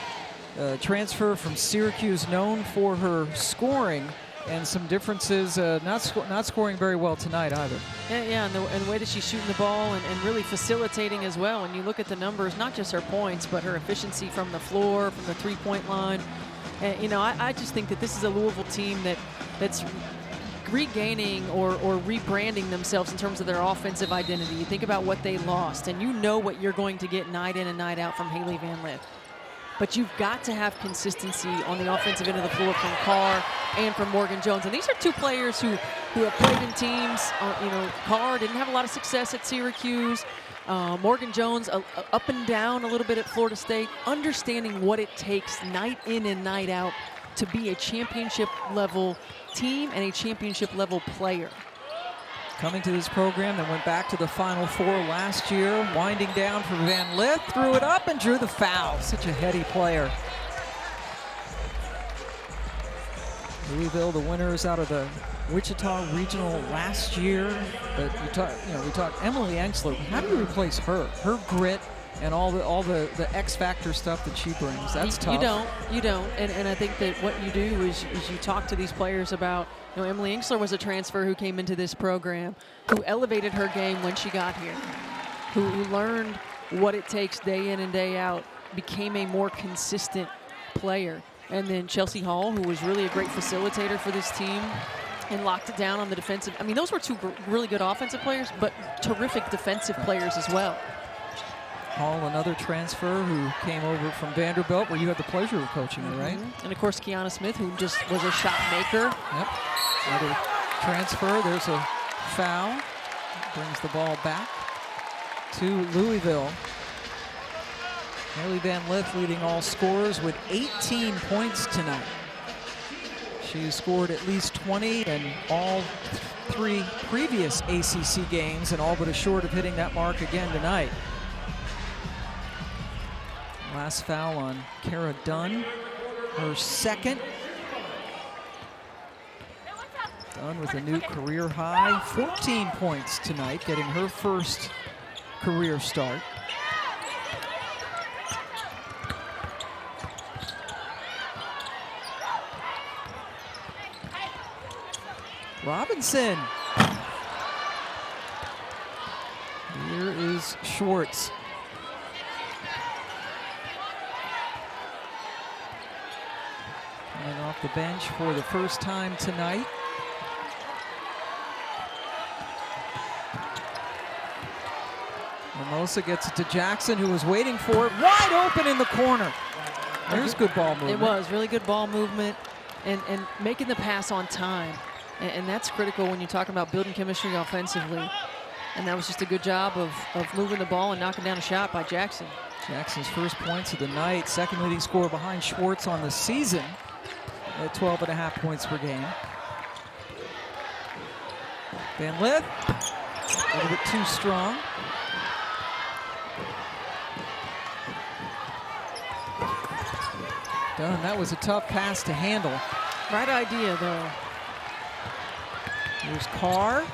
transfer from Syracuse, known for her scoring and some differences, not scoring very well tonight either. Yeah, and the way that she's shooting the ball and really facilitating as well. When you look at the numbers, not just her points, but her efficiency from the floor, from the three-point line. And, you know, I just think that this is a Louisville team that's regaining or rebranding themselves in terms of their offensive identity. You think about what they lost, and you know what you're going to get night in and night out from Hailey Van Lith. But you've got to have consistency on the offensive end of the floor from Carr and from Morgan Jones. And these are two players who have played in teams. You know, Carr didn't have a lot of success at Syracuse. Morgan Jones up and down a little bit at Florida State, understanding what it takes night in and night out to be a championship level team and a championship level player. Coming to this program that went back to the Final Four last year, winding down for Van Lith, threw it up and drew the foul. Such a heady player. Louisville, the winners out of the Wichita Regional last year. But we talked Emily Ensler. How do you replace her? Her grit and all the X factor stuff that she brings. That's tough. You don't. And I think that what you do is you talk to these players about, you know, Emily Ensler was a transfer who came into this program, who elevated her game when she got here, who learned what it takes day in and day out, became a more consistent player. And then Chelsea Hall, who was really a great facilitator for this team and locked it down on the defensive. I mean, those were two really good offensive players, but terrific defensive players as well. Hall, another transfer who came over from Vanderbilt, where you had the pleasure of coaching her, right? And of course, Kiana Smith, who just was a shot maker. Yep. Another transfer. There's a foul. Brings the ball back to Louisville. Hailey Van Lith leading all scorers with 18 points tonight. She scored at least 20 in all three previous ACC games, and all but short of hitting that mark again tonight. Last foul on Kara Dunn, her second. Dunn with a new career high, 14 points tonight, getting her first career start. Robinson. Here is Schwartz. Coming off the bench for the first time tonight. Mimosa gets it to Jackson, who was waiting for it. Wide open in the corner. There's good ball movement. It was really good ball movement and making the pass on time. And that's critical when you're talking about building chemistry offensively. And that was just a good job of moving the ball and knocking down a shot by Jackson. Jackson's first points of the night, second leading scorer behind Schwartz on the season at 12.5 points per game. Van Lith, a little bit too strong. Dunn, that was a tough pass to handle. Right idea, though. Here's Carr.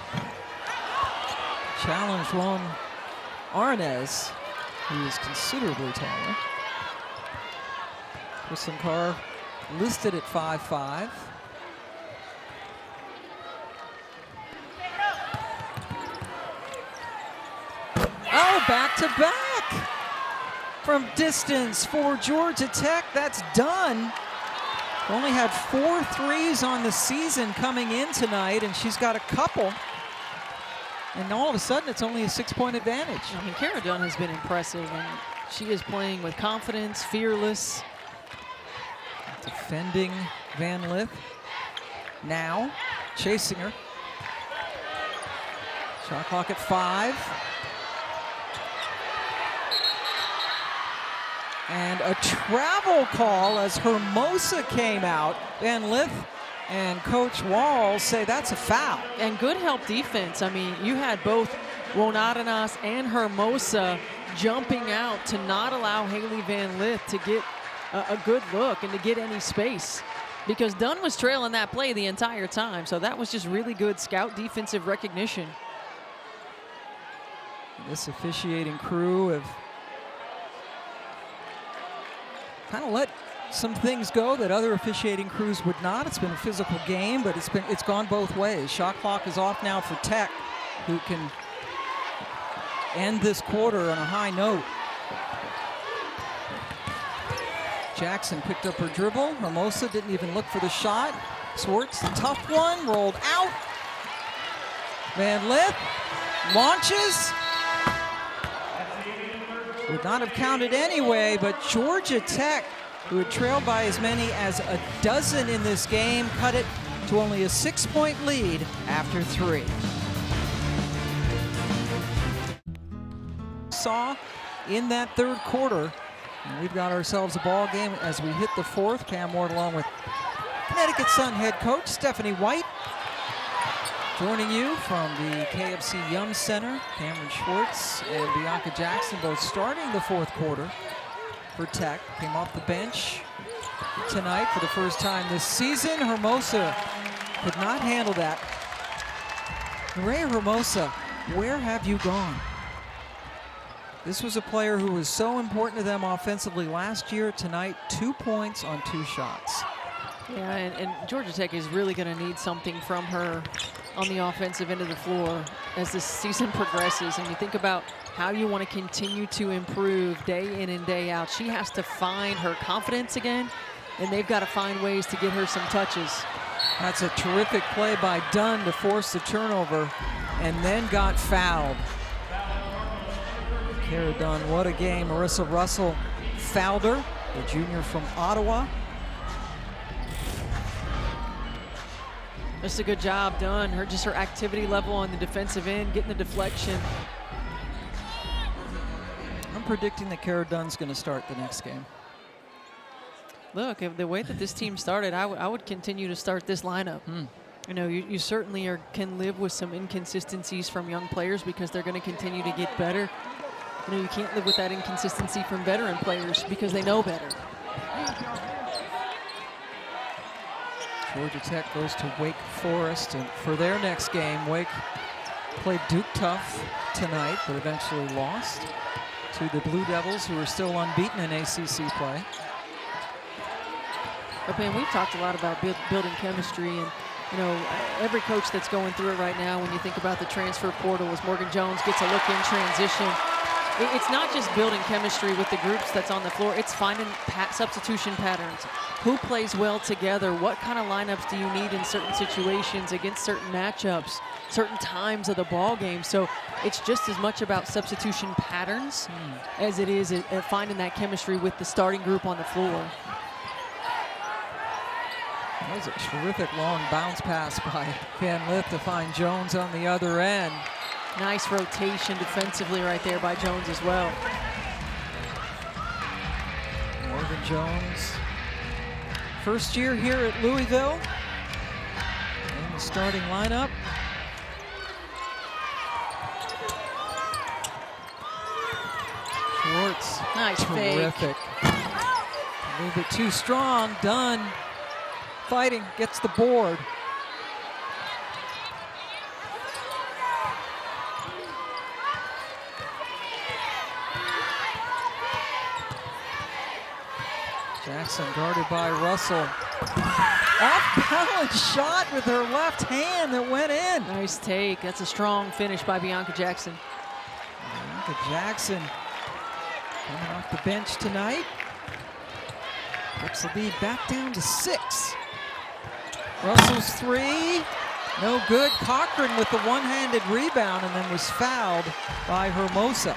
Challenged Lone Arnaz, who is considerably taller. Chrislyn Carr listed at 5'5". Oh, back to back from distance for Georgia Tech. That's Dunn. Only had 4 threes on the season coming in tonight, and she's got a couple And all of a sudden, it's only a 6-point advantage. I mean, Cara Dunn has been impressive, and she is playing with confidence, fearless. Defending Van Lith. Now, chasing her. Shot clock at 5. And a travel call as Hermosa came out. Van Lith and Coach Walls say that's a foul. And good help defense. I mean, you had both Wonadanas and Hermosa jumping out to not allow Hailey Van Lith to get a good look and to get any space, because Dunn was trailing that play the entire time. So that was just really good scout defensive recognition. This officiating crew have kind of let some things go that other officiating crews would not. It's been a physical game, but it's gone both ways. Shot clock is off now for Tech, who can end this quarter on a high note. Jackson picked up her dribble. Hermosa didn't even look for the shot. Swartz, tough one, rolled out. Van Lith launches. Would not have counted anyway, but Georgia Tech, who had trailed by as many as a dozen in this game, cut it to only a 6-point lead after 3. Saw in that third quarter. And we've got ourselves a ball game as we hit the 4th. Pam Ward along with Connecticut Sun head coach Stephanie White. Joining you from the KFC Yum Center, Cameron Schwartz and Bianca Jackson, both starting the 4th quarter for Tech. Came off the bench tonight for the first time this season. Hermosa could not handle that. Nerea Hermosa, where have you gone? This was a player who was so important to them offensively last year. Tonight, 2 points on 2 shots. Yeah, and Georgia Tech is really going to need something from her on the offensive end of the floor as the season progresses. And you think about how you want to continue to improve day in and day out. She has to find her confidence again, and they've got to find ways to get her some touches. That's a terrific play by Dunn to force the turnover, and then got fouled. Cara Dunn, what a game. Marissa Russell fouled her, the junior from Ottawa. Just a good job done. Her activity level on the defensive end, getting the deflection. I'm predicting that Cara Dunn's going to start the next game. Look, the way that this team started, I would continue to start this lineup. You know, you certainly can live with some inconsistencies from young players because they're going to continue to get better. You know, you can't live with that inconsistency from veteran players because they know better. Georgia Tech goes to Wake Forest, and for their next game, Wake played Duke tough tonight, but eventually lost to the Blue Devils, who are still unbeaten in ACC play. But man, we've talked a lot about building chemistry, and you know, every coach that's going through it right now, when you think about the transfer portal, as Morgan Jones gets a look in transition, it's not just building chemistry with the groups that's on the floor, it's finding substitution patterns. Who plays well together? What kind of lineups do you need in certain situations against certain matchups, certain times of the ball game? So it's just as much about substitution patterns as it is at finding that chemistry with the starting group on the floor. That was a terrific long bounce pass by Van Lith to find Jones on the other end. Nice rotation defensively right there by Jones as well. Morgan Jones, first year here at Louisville, in the starting lineup. Schwartz, nice terrific. A little bit too strong. Dunn fighting, gets the board. Jackson guarded by Russell. Off-balance shot with her left hand that went in. Nice take. That's a strong finish by Bianca Jackson. Bianca Jackson coming off the bench tonight. Puts the lead back down to 6. Russell's 3. No good. Cochran with the one-handed rebound and then was fouled by Hermosa.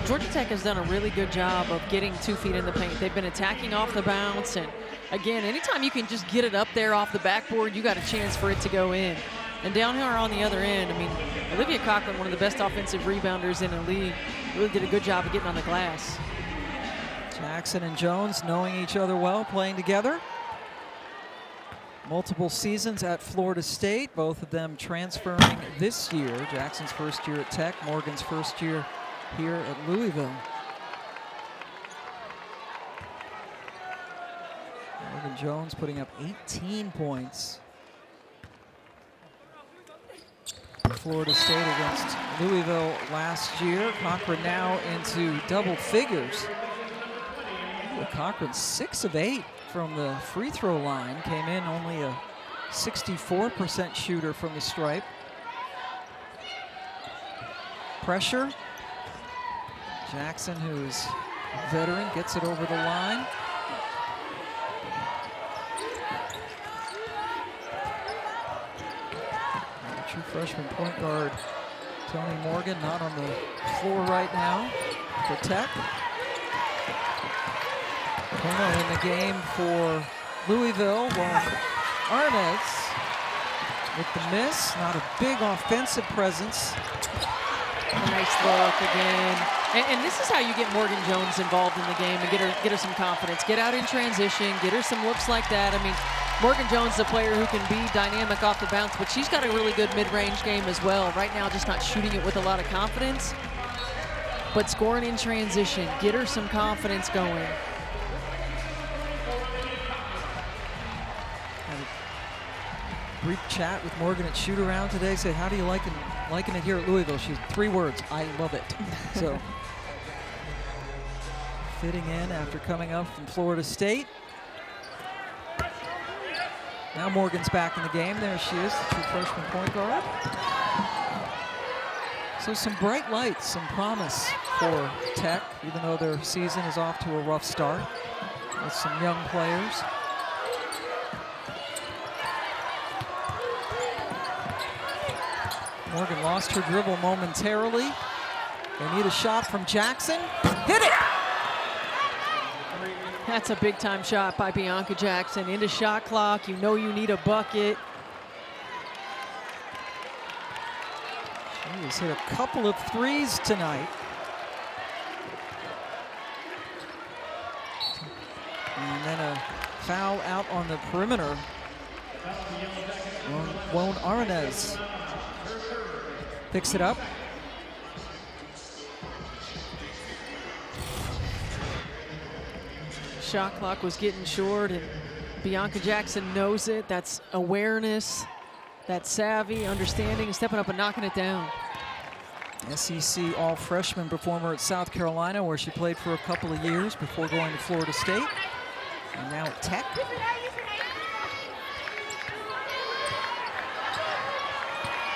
Georgia Tech has done a really good job of getting 2 feet in the paint. They've been attacking off the bounce, and again, anytime you can just get it up there off the backboard, you got a chance for it to go in. And down here on the other end, I mean, Olivia Cochran, one of the best offensive rebounders in the league, really did a good job of getting on the glass. Jackson and Jones knowing each other well, playing together. Multiple seasons at Florida State, both of them transferring this year. Jackson's first year at Tech, Morgan's first year here at Louisville. Morgan Jones putting up 18 points. Florida State against Louisville last year. Cochran now into double figures. Cochran 6 of 8 from the free throw line. Came in only a 64% shooter from the stripe. Pressure. Jackson, who's a veteran, gets it over the line. True freshman point guard Tony Morgan not on the floor right now for Tech. Como in the game for Louisville. Arnez with the miss. Not a big offensive presence. A nice look again. And this is how you get Morgan Jones involved in the game and get her some confidence. Get out in transition, get her some looks like that. I mean, Morgan Jones is a player who can be dynamic off the bounce, but she's got a really good mid-range game as well. Right now, just not shooting it with a lot of confidence, but scoring in transition. Get her some confidence going. Had a brief chat with Morgan at shoot-around today. Said, how do you liking it here at Louisville? She's 3 words, I love it. So, fitting in after coming up from Florida State. Now Morgan's back in the game. There she is, the true freshman point guard. So some bright lights, some promise for Tech, even though their season is off to a rough start with some young players. Morgan lost her dribble momentarily. They need a shot from Jackson. Hit it! That's a big-time shot by Bianca Jackson. Into shot clock. You know you need a bucket. She has hit a couple of threes tonight. And then a foul out on the perimeter. Juan Arnez picks it up. Shot clock was getting short, and Bianca Jackson knows it. That's awareness, that's savvy, understanding, and stepping up and knocking it down. SEC all-freshman performer at South Carolina, where she played for a couple of years before going to Florida State. And now at Tech.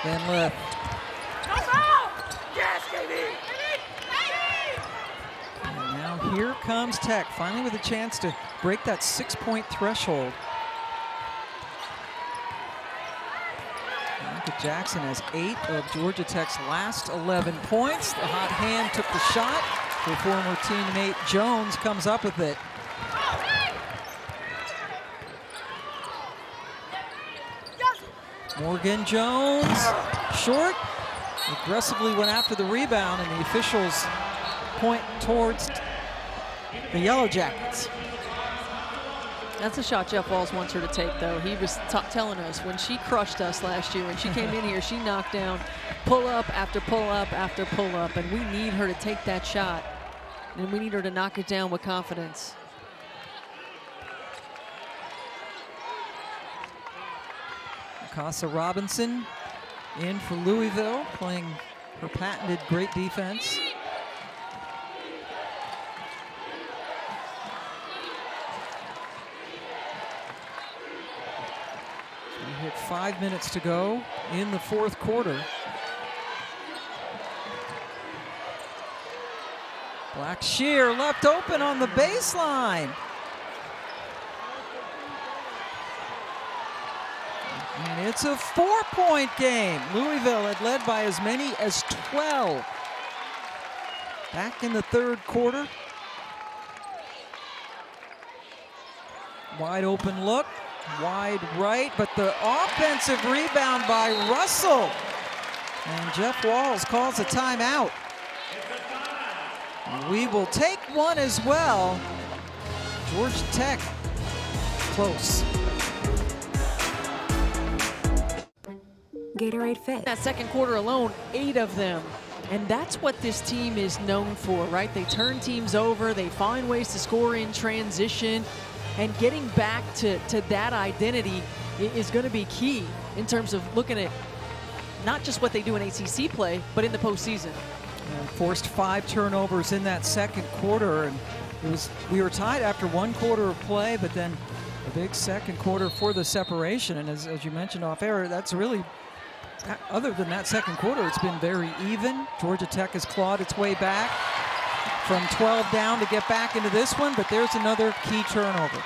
Van Lith. And now here comes Tech, finally with a chance to break that 6-point threshold. Bianca Jackson has 8 of Georgia Tech's last 11 points. The hot hand took the shot. Her former teammate Jones comes up with it. Morgan Jones, short, aggressively went after the rebound, and the officials point towards the Yellow Jackets. That's a shot Jeff Walz wants her to take, though. He was telling us when she crushed us last year, when she came in here, she knocked down pull-up after pull-up after pull-up, and we need her to take that shot, and we need her to knock it down with confidence. Casa Robinson in for Louisville, playing her patented great defense. We hit 5 minutes to go in the fourth quarter. Black Shear left open on the baseline. And it's a 4-point game. Louisville had led by as many as 12. Back in the third quarter. Wide open look, wide right, but the offensive rebound by Russell. And Jeff Walz calls a timeout. We will take one as well. Georgia Tech, close. Gatorade Fit. That second quarter alone, 8 of them. And that's what this team is known for, right? They turn teams over, they find ways to score in transition, and getting back to that identity is going to be key in terms of looking at not just what they do in ACC play, but in the postseason. And forced 5 turnovers in that second quarter, and we were tied after 1 quarter of play, but then a big second quarter for the separation. And as you mentioned off air, that's really, other than that second quarter, it's been very even. Georgia Tech has clawed its way back from 12 down to get back into this one, but there's another key turnover.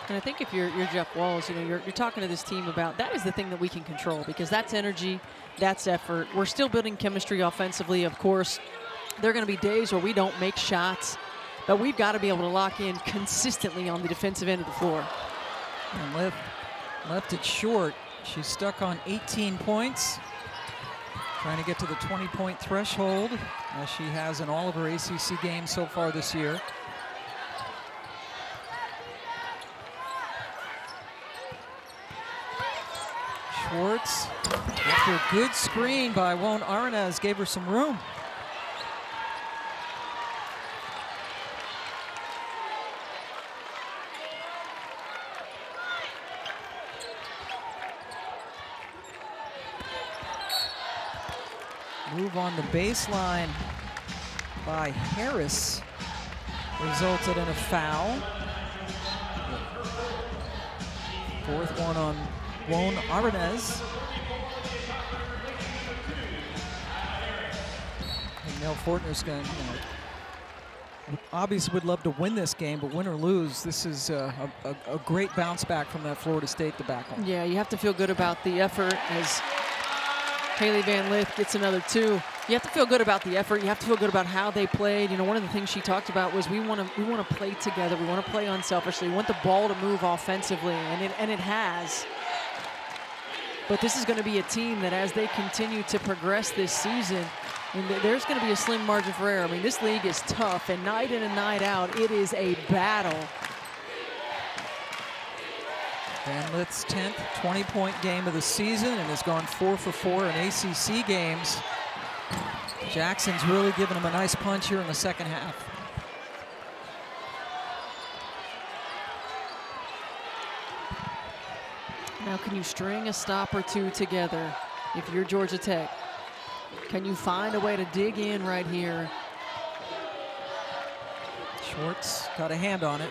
And I think if you're Jeff Walz, you know, you're talking to this team about that is the thing that we can control, because that's energy, that's effort. We're still building chemistry offensively, of course. There are going to be days where we don't make shots, but we've got to be able to lock in consistently on the defensive end of the floor. And left it short. She's stuck on 18 points. Trying to get to the 20-point threshold, as she has in all of her ACC games so far this year. Schwartz, after a good screen by Won Aranez, gave her some room. Move on the baseline by Harris resulted in a foul. 4th one on Won Aranez. And Nell Fortner's going to, obviously would love to win this game, but win or lose, this is a great bounce back from that Florida State debacle. Yeah, you have to feel good about the effort as Hailey Van Lith gets another 2. You have to feel good about the effort. You have to feel good about how they played. You know, one of the things she talked about was we want to play together. We want to play unselfishly. We want the ball to move offensively, and it has. But this is going to be a team that, as they continue to progress this season, there's going to be a slim margin for error. I mean, this league is tough, and night in and night out, it is a battle. Van Lith's 10th 20-point game of the season and has gone 4 for 4 in ACC games. Jackson's really given him a nice punch here in the second half. Now, can you string a stop or 2 together if you're Georgia Tech? Can you find a way to dig in right here? Schwartz got a hand on it.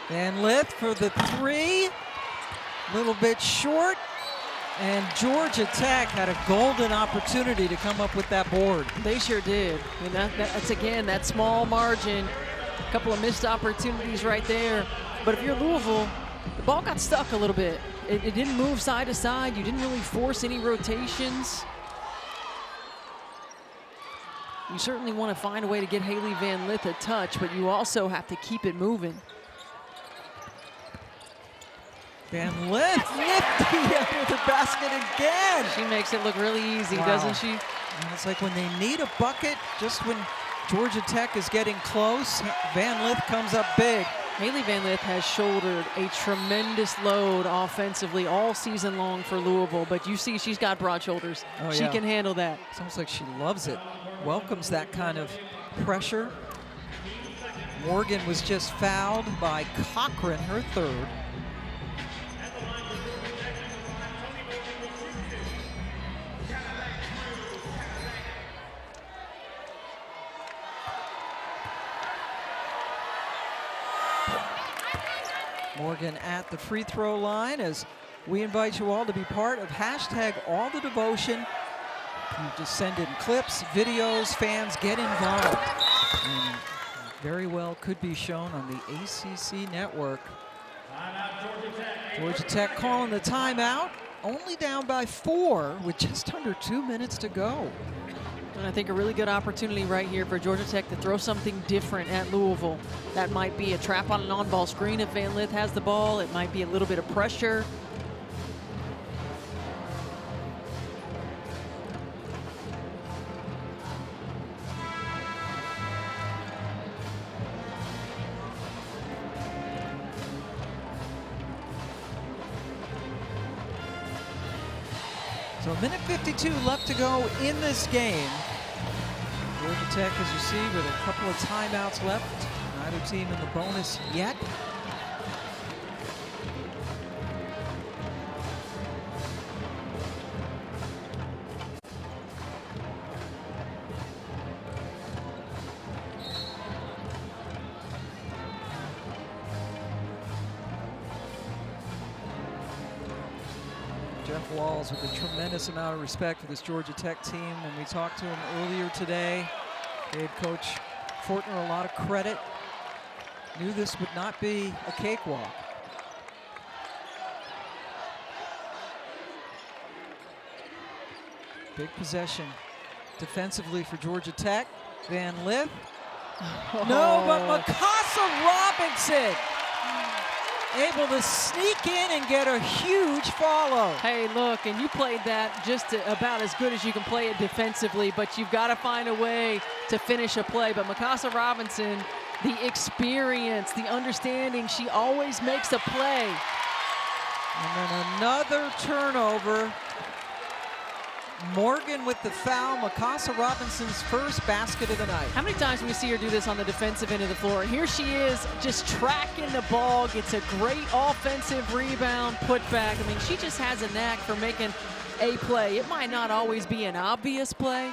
Van Lith for the 3, little bit short, and Georgia Tech had a golden opportunity to come up with that board. They sure did. I mean, that's again, that small margin, a couple of missed opportunities right there. But if you're Louisville, the ball got stuck a little bit. It didn't move side to side. You didn't really force any rotations. You certainly want to find a way to get Hailey Van Lith a touch, but you also have to keep it moving. Van Lith, nifty under the basket again. She makes it look really easy, doesn't she? And it's like when they need a bucket, just when Georgia Tech is getting close, Van Lith comes up big. Hailey Van Lith has shouldered a tremendous load offensively all season long for Louisville, but you see she's got broad shoulders. Oh, she can handle that. It's almost like she loves it, welcomes that kind of pressure. Morgan was just fouled by Cochran, her 3rd. Morgan at the free throw line as we invite you all to be part of #AllTheDevotion. You just send in clips, videos, fans get involved. And very well could be shown on the ACC network. Georgia Tech calling the timeout, only down by 4 with just under 2 minutes to go. And I think a really good opportunity right here for Georgia Tech to throw something different at Louisville. That might be a trap on an on-ball screen if Van Lith has the ball. It might be a little bit of pressure. So 1:52 left to go in this game. Georgia Tech, as you see, with a couple of timeouts left. Neither team in the bonus yet. Jeff Walls with a tremendous amount of respect for this Georgia Tech team. When we talked to him earlier today, gave Coach Fortner a lot of credit. Knew this would not be a cakewalk. Big possession defensively for Georgia Tech. Van Lith. Oh. No, but Mikasa Robinson able to sneak in and get a huge follow. Hey, look, and you played that just about as good as you can play it defensively, but you've got to find a way to finish a play. But Mikasa Robinson, the experience, the understanding, she always makes a play. And then another turnover. Morgan with the foul. Mikasa Robinson's first basket of the night. How many times do we see her do this on the defensive end of the floor? Here she is, just tracking the ball, gets a great offensive rebound, put back. I mean, she just has a knack for making a play. It might not always be an obvious play,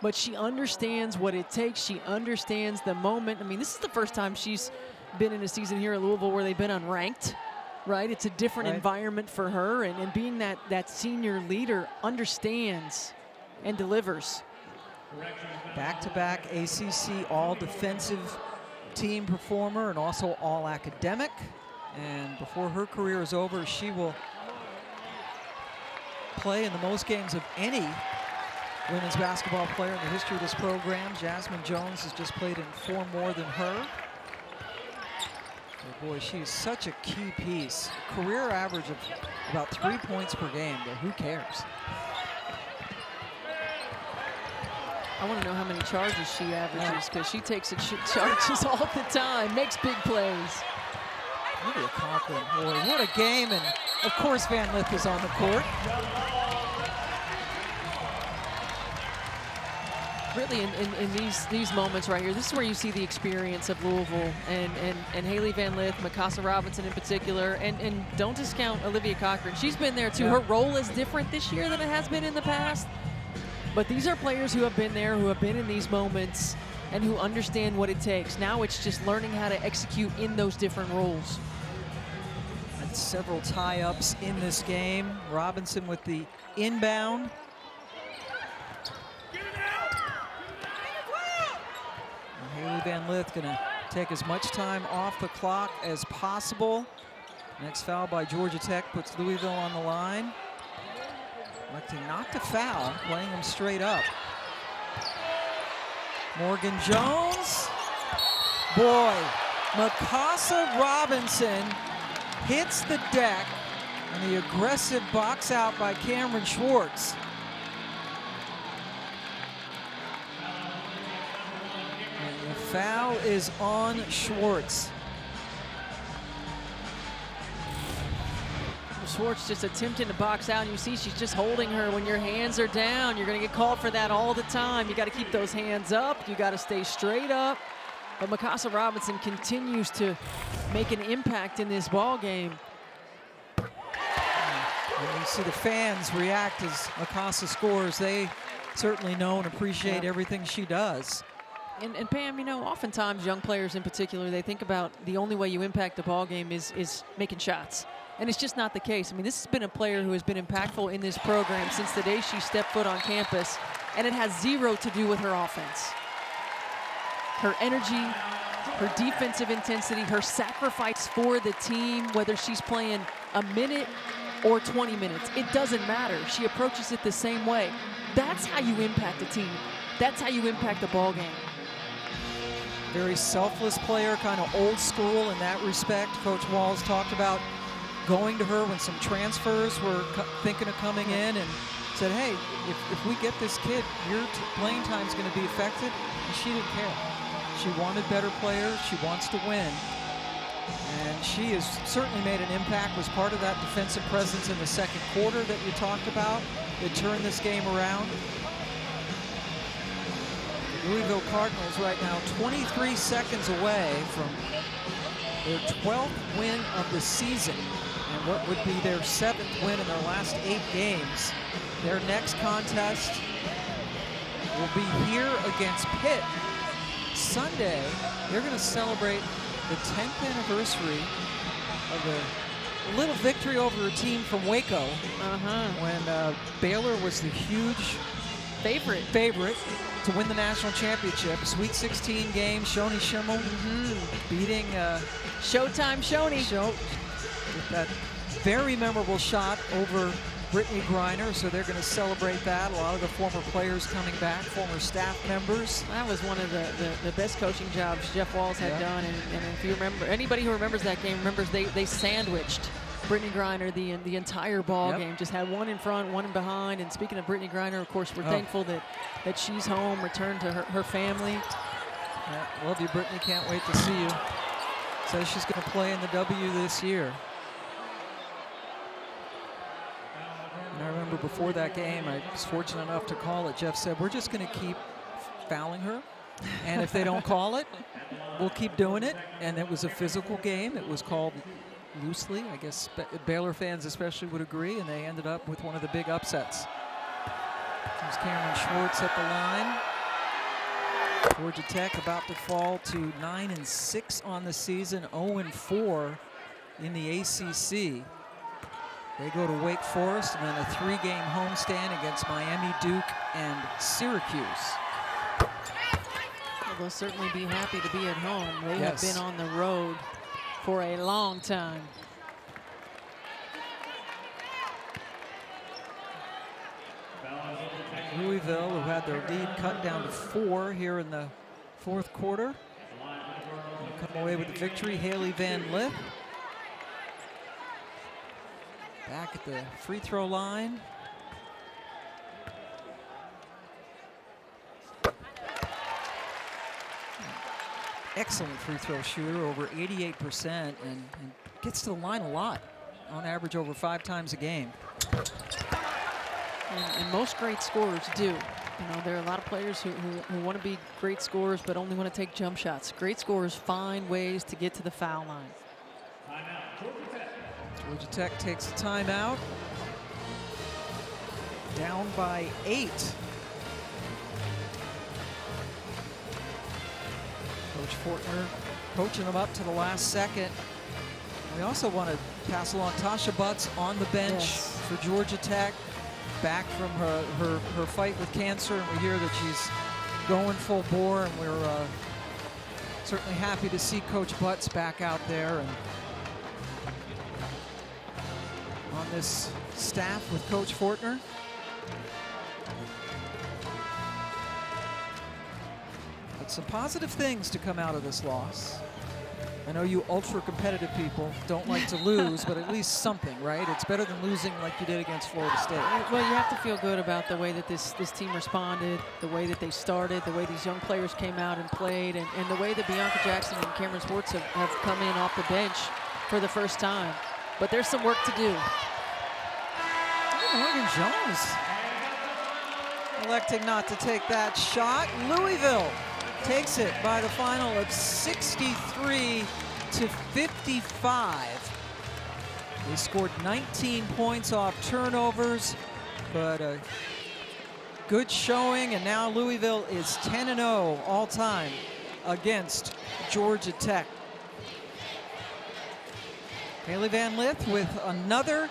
but she understands what it takes. She understands the moment. I mean, this is the first time she's been in a season here at Louisville where they've been unranked. Right, it's a different environment for her, and being that senior leader, understands and delivers. Back-to-back ACC all-defensive team performer and also all-academic. And before her career is over, she will play in the most games of any women's basketball player in the history of this program. Jasmine Jones has just played in 4 more than her. Oh boy, she is such a key piece. Career average of about 3 points per game, but who cares? I want to know how many charges she averages, because she takes charges all the time, makes big plays. Really a compliment. Boy, what a game, and of course Van Lith is on the court. Really, in these moments right here, this is where you see the experience of Louisville and Hailey Van Lith, Mikasa Robinson in particular, and don't discount Olivia Cochran. She's been there too. Her role is different this year than it has been in the past. But these are players who have been there, who have been in these moments, and who understand what it takes. Now it's just learning how to execute in those different roles. And several tie-ups in this game. Robinson with the inbound. Hailey Van Lith gonna take as much time off the clock as possible. Next foul by Georgia Tech puts Louisville on the line. Electing not to foul, playing them straight up. Morgan Jones. Boy, Mikasa Robinson hits the deck, and the aggressive box out by Cameron Schwartz. Foul is on Schwartz. Schwartz just attempting to box out, and you see she's just holding her. When your hands are down, you're going to get called for that all the time. You got to keep those hands up. You got to stay straight up. But Mikasa Robinson continues to make an impact in this ball game. And you see the fans react as Mikasa scores. They certainly know and appreciate everything she does. And Pam, you know, oftentimes young players in particular, they think about the only way you impact the ball game is making shots. And it's just not the case. I mean, this has been a player who has been impactful in this program since the day she stepped foot on campus, and it has zero to do with her offense. Her energy, her defensive intensity, her sacrifice for the team, whether she's playing a minute or 20 minutes, it doesn't matter. She approaches it the same way. That's how you impact a team. That's how you impact a ball game. Very selfless player, kind of old school in that respect. Coach Walls talked about going to her when some transfers were thinking of coming in and said, hey, if we get this kid, your playing time is going to be affected. And she didn't care. She wanted better players. She wants to win. And she has certainly made an impact, was part of that defensive presence in the second quarter that you talked about that turned this game around. The Louisville Cardinals right now 23 seconds away from their 12th win of the season and what would be their 7th win in their last 8 games. Their next contest will be here against Pitt Sunday. They're going to celebrate the 10th anniversary of the little victory over a team from Waco when Baylor was the huge favorite to win the national championship. A Sweet 16 game, Shoni Schimmel beating Showtime Shoni. With that very memorable shot over Brittany Griner, so they're going to celebrate that. A lot of the former players coming back, former staff members. That was one of the best coaching jobs Jeff Walls had done, and if you remember, anybody who remembers that game remembers they sandwiched Brittany Griner the entire ball game. Just had one in front, one in behind. And speaking of Brittany Griner, of course, we're thankful that she's home, returned to her family. Yeah, love you, Brittany. Can't wait to see you. Says she's going to play in the W this year. And I remember before that game, I was fortunate enough to call it. Jeff said, we're just going to keep fouling her. And if they don't call it, we'll keep doing it. And it was a physical game. It was called loosely. I guess Baylor fans especially would agree. And they ended up with one of the big upsets. There's Cameron Schwartz at the line. Georgia Tech about to fall to 9-6 on the season, 0-4 in the ACC. They go to Wake Forest and then a 3-game homestand against Miami, Duke, and Syracuse. Well, they'll certainly be happy to be at home. They have been on the road for a long time. Louisville, who had their lead cut down to 4 here in the fourth quarter, come away with the victory. Hailey Van Lith back at the free throw line. Excellent free throw shooter, over 88%, and gets to the line a lot, on average over 5 times a game. And most great scorers do. You know, there are a lot of players who want to be great scorers but only want to take jump shots. Great scorers find ways to get to the foul line. Georgia Tech takes a timeout. Down by 8. Coach Fortner coaching them up to the last second. We also want to pass along Tasha Butts on the bench for Georgia Tech. Back from her fight with cancer, and we hear that she's going full bore, and we're certainly happy to see Coach Butts back out there and on this staff with Coach Fortner. But some positive things to come out of this loss. I know you ultra-competitive people don't like to lose, but at least something, right? It's better than losing like you did against Florida State. Well, you have to feel good about the way that this team responded, the way that they started, the way these young players came out and played, and the way that Bianca Jackson and Cameron Schwartz have come in off the bench for the first time. But there's some work to do. Morgan Jones electing not to take that shot. Louisville takes it by the final of 63-55. They scored 19 points off turnovers, but a good showing, and now Louisville is 10-0 all time against Georgia Tech. Hailey Van Lith with another